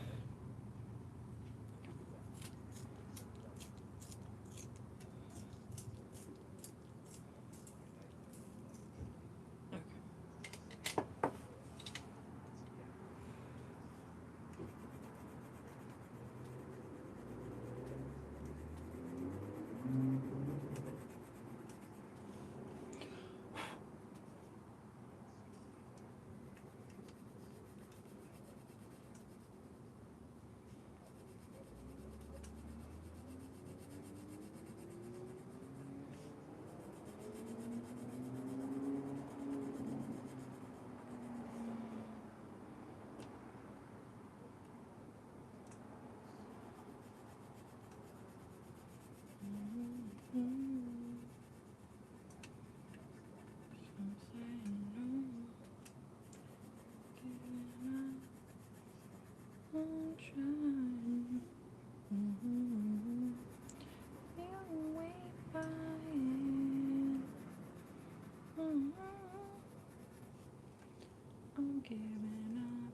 I'm giving up.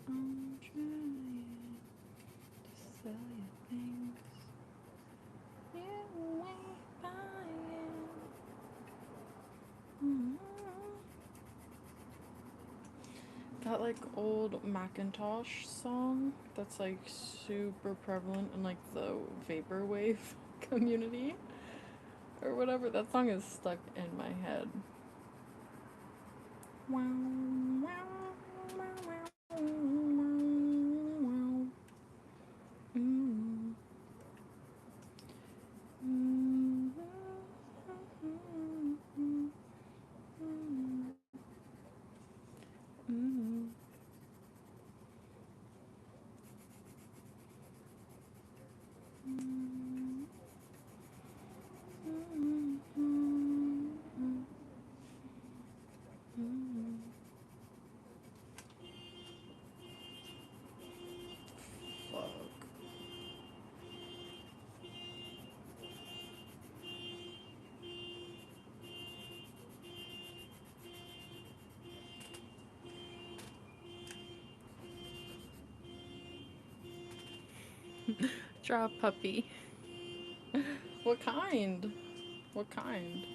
I'm trying to sell you things. You ain't buying. That like old Macintosh song that's like super prevalent in like the vaporwave community or whatever. That song is stuck in my head. Wow, wow, wow, wow, wow. Mm. Mm. Mm. Fuck. Draw a puppy. What kind? What kind?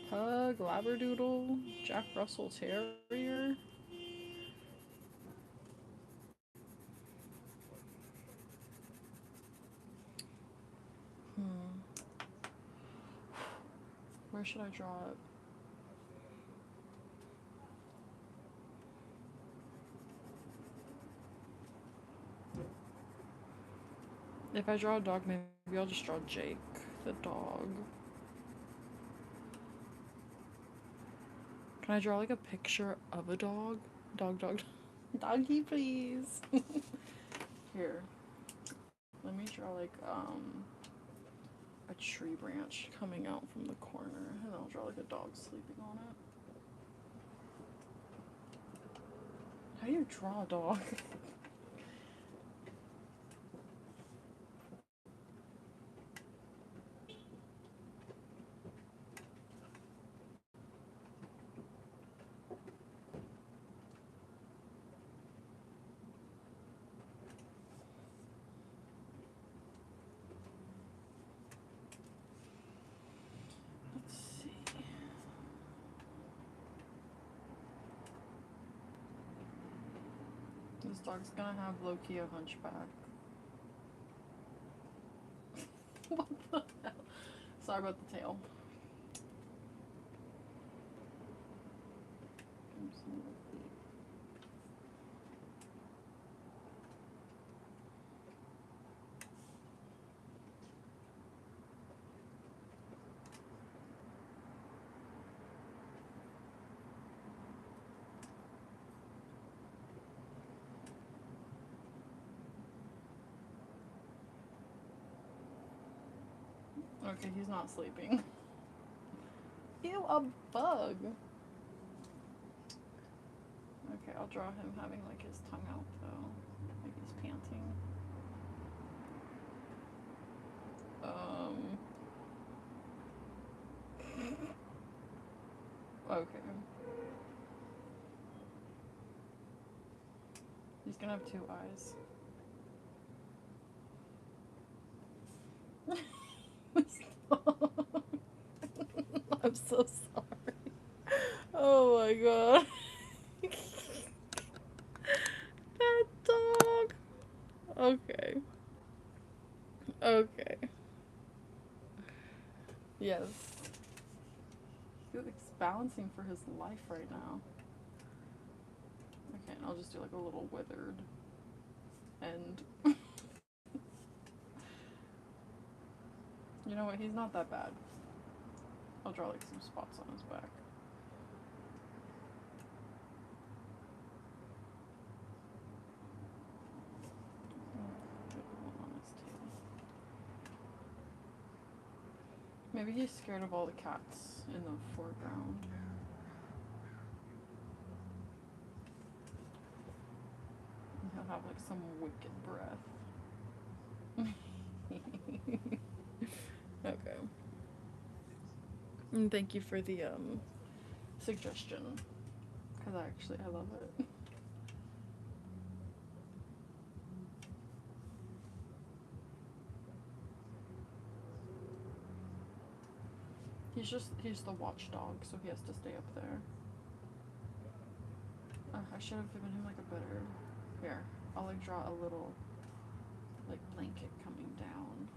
Pug, Labradoodle, Jack Russell Terrier. Hmm. Where should I draw it? If I draw a dog, maybe I'll just draw Jake, the dog. Can I draw like a picture of a dog? Dog. Doggy, please. Here. Let me draw like a tree branch coming out from the corner, and I'll draw like a dog sleeping on it. How do you draw a dog? Let's see. This dog's gonna have low-key a hunchback. What the hell? Sorry about the tail. I'm Okay, he's not sleeping. Ew, a bug. Okay, I'll draw him having like his tongue out though. Like he's panting. Okay. He's gonna have 2 eyes. I'm so sorry. Oh my god. That dog. Okay. Okay. Yes. He's balancing for his life right now. Okay, and I'll just do like a little withered end. You know what? He's not that bad. I'll draw like some spots on his back. On his tail. Maybe he's scared of all the cats in the foreground. And he'll have like some wicked breath. Okay. And thank you for the suggestion, because I love it. He's the watchdog, so he has to stay up there. I should have given him like a better. Here, I'll like draw a little like blanket coming down,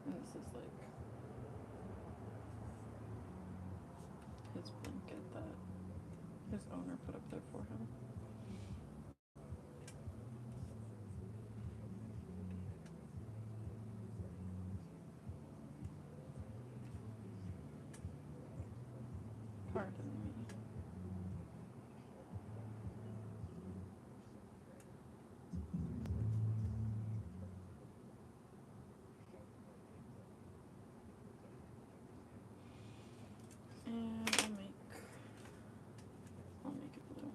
and this is like his blanket that his owner put up there for him. Pardon me. And I'll make it blue.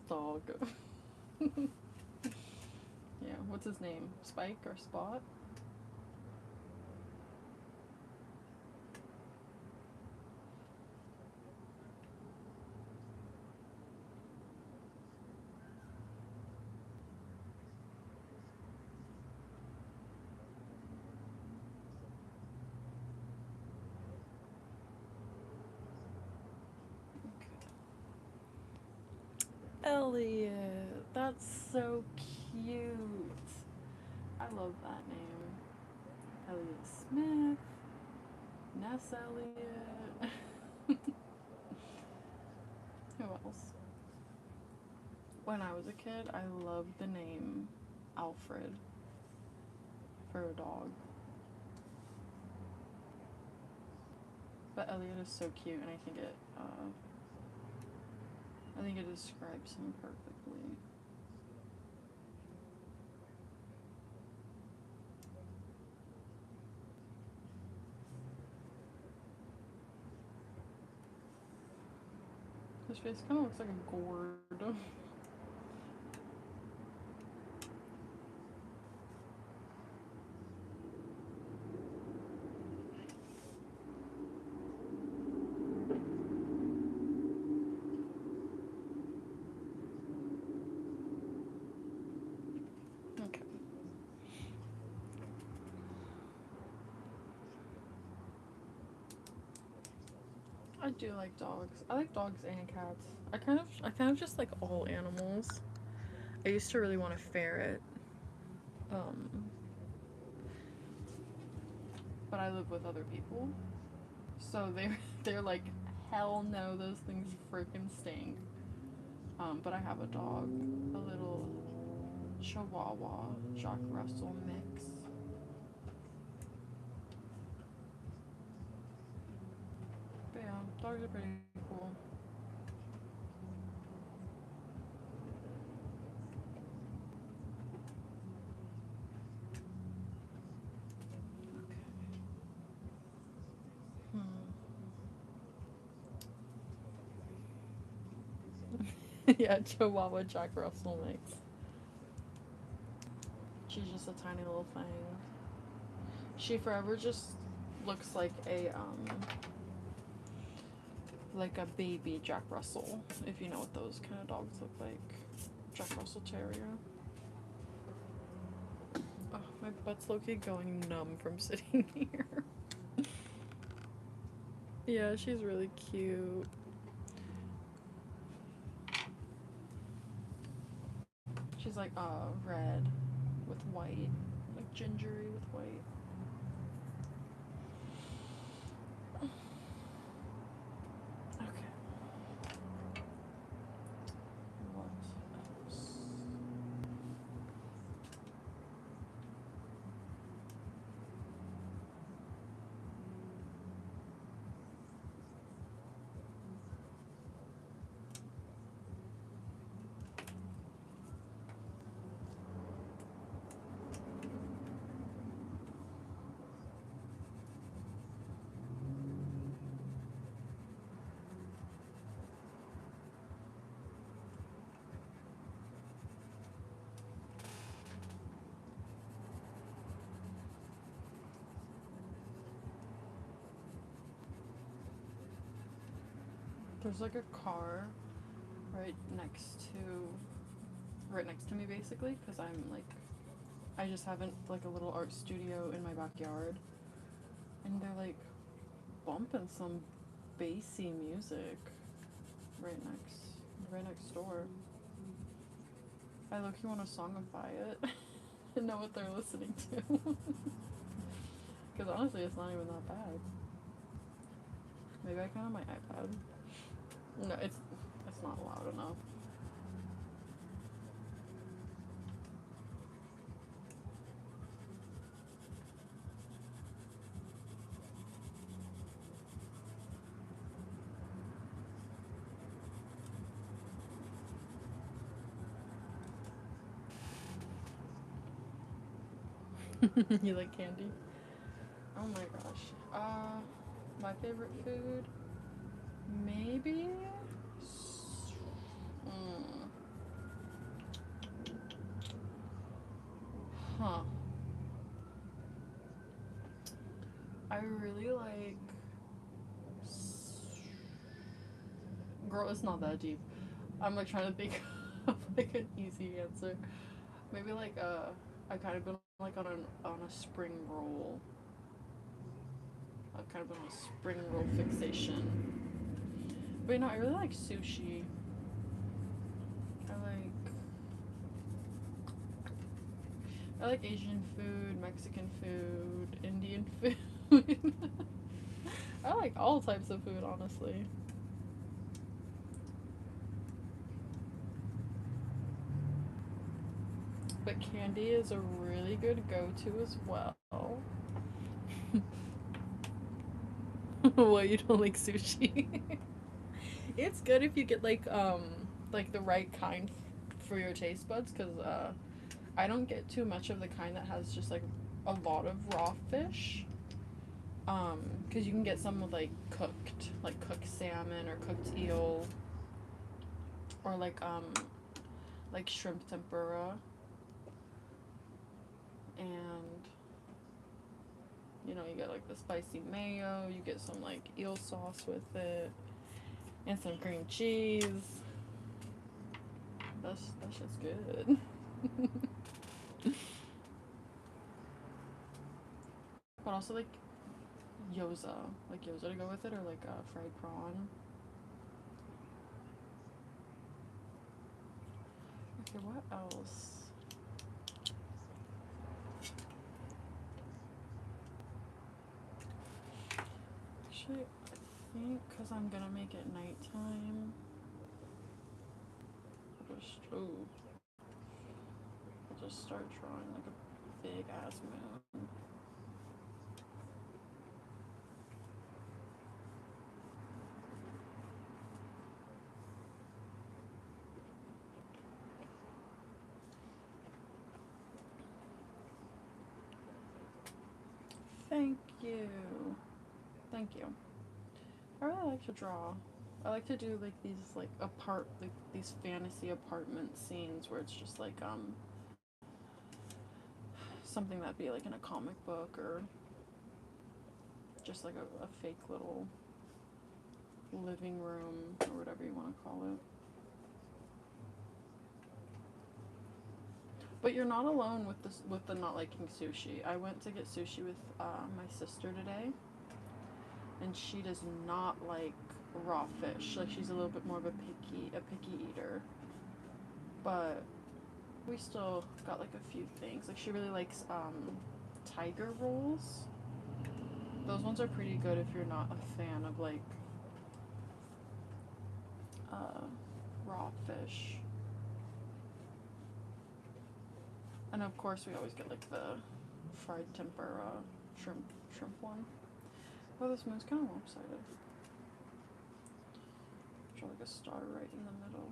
Dog. Yeah, what's his name? Spike or Spot? Elliot, that's so cute. I love that name. Elliot Smith, Ness Elliot. Who else? When I was a kid, I loved the name Alfred for a dog. But Elliot is so cute, and I think it describes him perfectly. His face kind of looks like a gourd. Okay. I do like dogs. I like dogs and cats. I kind of just like all animals. I used to really want a ferret. But I live with other people. So they're like, hell no, those things freaking stink. But I have a dog, a little Chihuahua Jack Russell mix. But yeah, dogs are pretty cool. Yeah, Chihuahua Jack Russell mix. She's just a tiny little thing. She forever just looks like a baby Jack Russell, if you know what those kind of dogs look like. Jack Russell Terrier. Oh, my butt's low-key going numb from sitting here. Yeah, she's really cute. She's like red with white, like gingery with white. Okay. What else? There's like a car right next to me basically, because I just haven't like a little art studio in my backyard, and they're like bumping some bassy music right next door. I low-key want to songify it and know what they're listening to. Because honestly, it's not even that bad. Maybe I can on my iPad. No, it's not loud enough. You like candy? Oh my gosh. My favorite food? Maybe? Mm. Huh. I really like... Girl, it's not that deep. I'm like trying to think of like an easy answer. Maybe like I kind of been like on a spring roll. I've kind of been on a spring roll fixation. But no, I really like sushi. I like Asian food, Mexican food, Indian food. I like all types of food, honestly. But candy is a really good go-to as well. What, you don't like sushi? It's good if you get like the right kind for your taste buds, because I don't get too much of the kind that has just like a lot of raw fish. Because you can get some with like cooked salmon or cooked eel, or like shrimp tempura, and you get like the spicy mayo. You get some like eel sauce with it, and some cream cheese. That's just good. But also like gyoza to go with it, or like a fried prawn. Okay, what else? Actually, I think because I'm gonna make it nighttime. Ooh. just start drawing like a big ass moon. Thank you. Thank you. I really like to draw. I like to do like these these fantasy apartment scenes where it's just like something that'd be like in a comic book or just like a fake little living room or whatever you want to call it. But you're not alone with this with the not liking sushi. I went to get sushi with my sister today, and she does not like raw fish. Like she's a little bit more of a picky eater. But we still got like a few things. Like she really likes tiger rolls. Those ones are pretty good if you're not a fan of like raw fish. And of course we always get like the fried tempura shrimp one. Oh, this moon's kind of lopsided. Draw like a star right in the middle.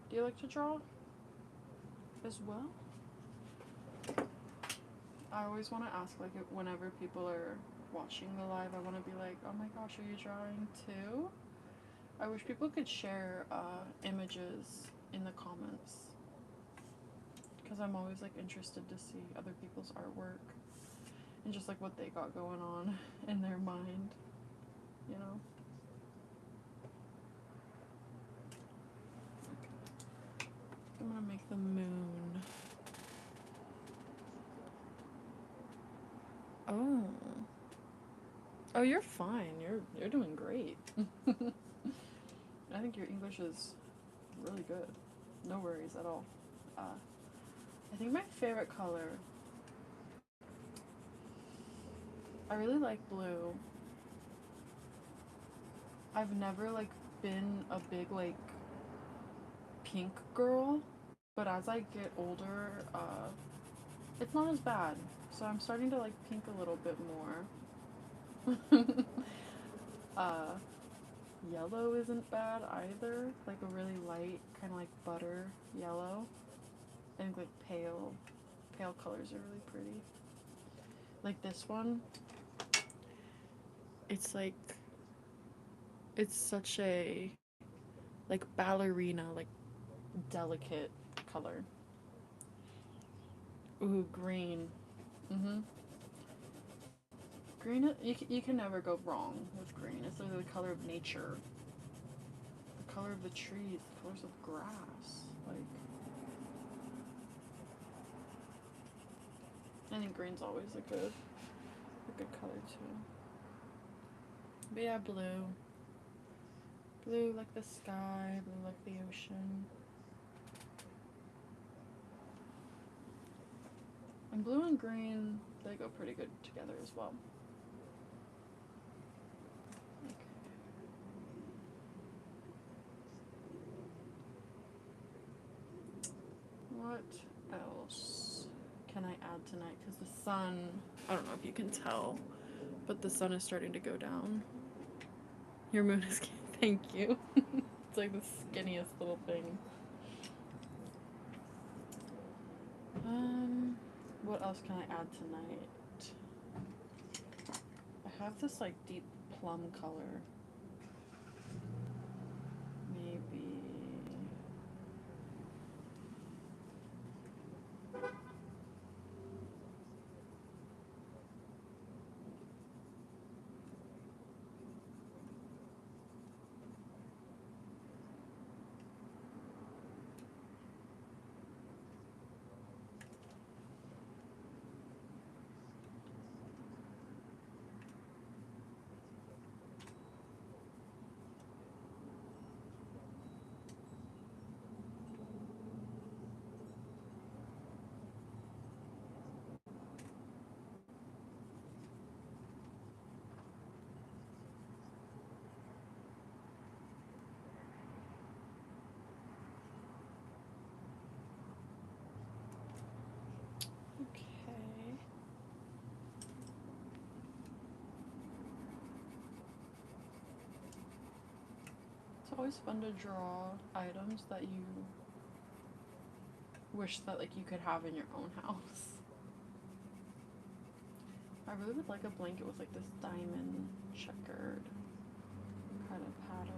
Do you like to draw as well? I always want to ask, like, whenever people are watching the live, I want to be like, oh my gosh, are you drawing too? I wish people could share images in the comments, because I'm always like interested to see other people's artwork and just like what they got going on in their mind, you know? Okay. I'm gonna make the moon. Oh. Oh, you're fine. You're doing great. I think your English is really good. No worries at all. I think my favorite color, I really like blue. I've never like been a big like pink girl, but as I get older, it's not as bad. So I'm starting to like pink a little bit more. Yellow isn't bad either. Like a really light, kind of like butter yellow. I think like pale colors are really pretty. Like this one, it's like, it's such a like ballerina, like delicate color. Ooh, green. Green, you can never go wrong with green. It's literally the color of nature, the color of the trees, the colors of grass. Like, I think green's always a good color too. But yeah, blue. Blue like the sky, blue like the ocean. And blue and green, they go pretty good together as well. Okay. What else can I add tonight? Because the sun, I don't know if you can tell, but the sun is starting to go down. Your moon is, thank you. It's like the skinniest little thing. What else can I add tonight? I have this like deep plum color. Maybe. always fun to draw items that you wish that like you could have in your own house. I really would like a blanket with like this diamond checkered kind of pattern.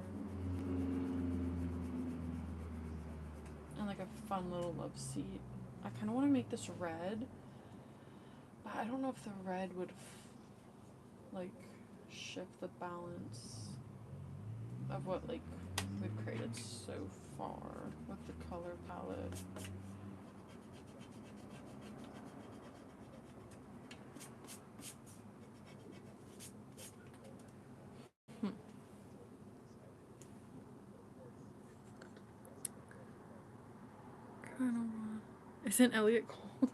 And like a fun little love seat. I kind of want to make this red, but I don't know if the red would like shift the balance of what like we've created so far with the color palette. Isn't Elliot cold?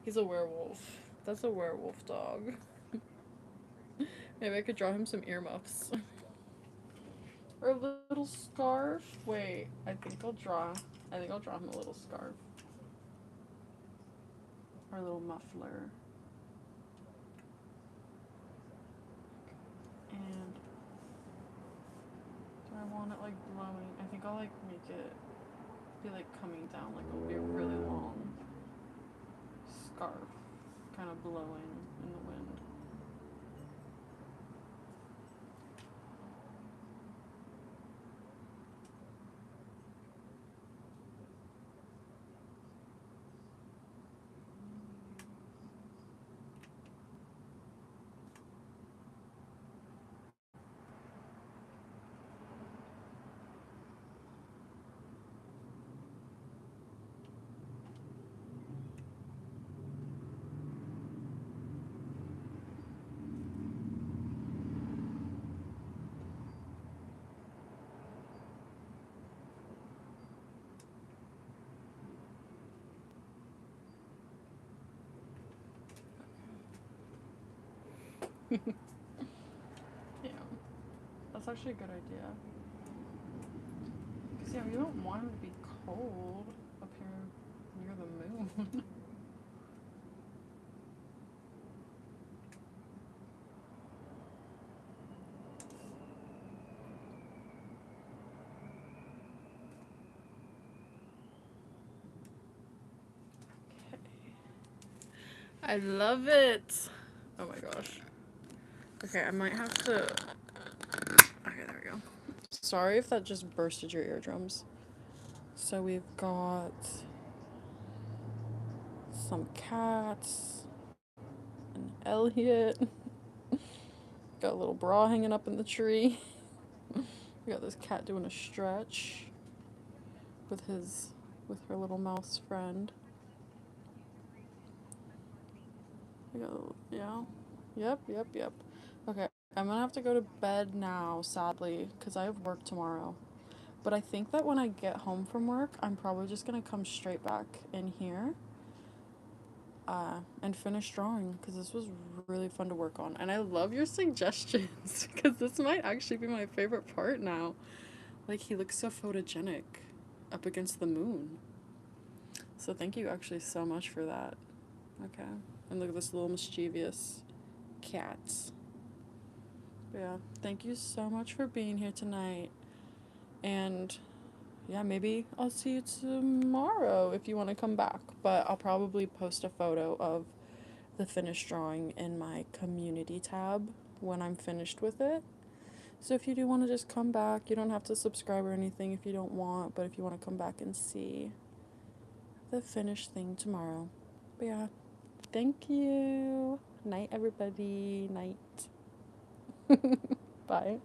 He's a werewolf. That's a werewolf dog. Maybe I could draw him some earmuffs. Or a little scarf. Wait, I think I'll draw him a little scarf. Or a little muffler. And do I want it like blowing? I think I'll like make it be like coming down, like it'll be a really long scarf, kind of blowing in the wind. Yeah, that's actually a good idea. Because, yeah, we don't want him to be cold up here near the moon. I love it. Oh my gosh. Okay, I might have to... Okay, there we go. Sorry if that just bursted your eardrums. So we've got some cats, an Elliot, got a little bra hanging up in the tree. We got this cat doing a stretch with her little mouse friend. We got, yeah. Yep. Okay, I'm gonna have to go to bed now, sadly, because I have work tomorrow. But I think that when I get home from work, I'm probably just gonna come straight back in here and finish drawing, because this was really fun to work on. And I love your suggestions, because this might actually be my favorite part now. Like, he looks so photogenic up against the moon. So thank you actually so much for that. Okay. And look at this little mischievous cat. But yeah, thank you so much for being here tonight. And yeah, maybe I'll see you tomorrow if you want to come back. But I'll probably post a photo of the finished drawing in my community tab when I'm finished with it. So if you do want to just come back, you don't have to subscribe or anything if you don't want, but if you want to come back and see the finished thing tomorrow. But yeah, thank you. Night, everybody. Night. Bye.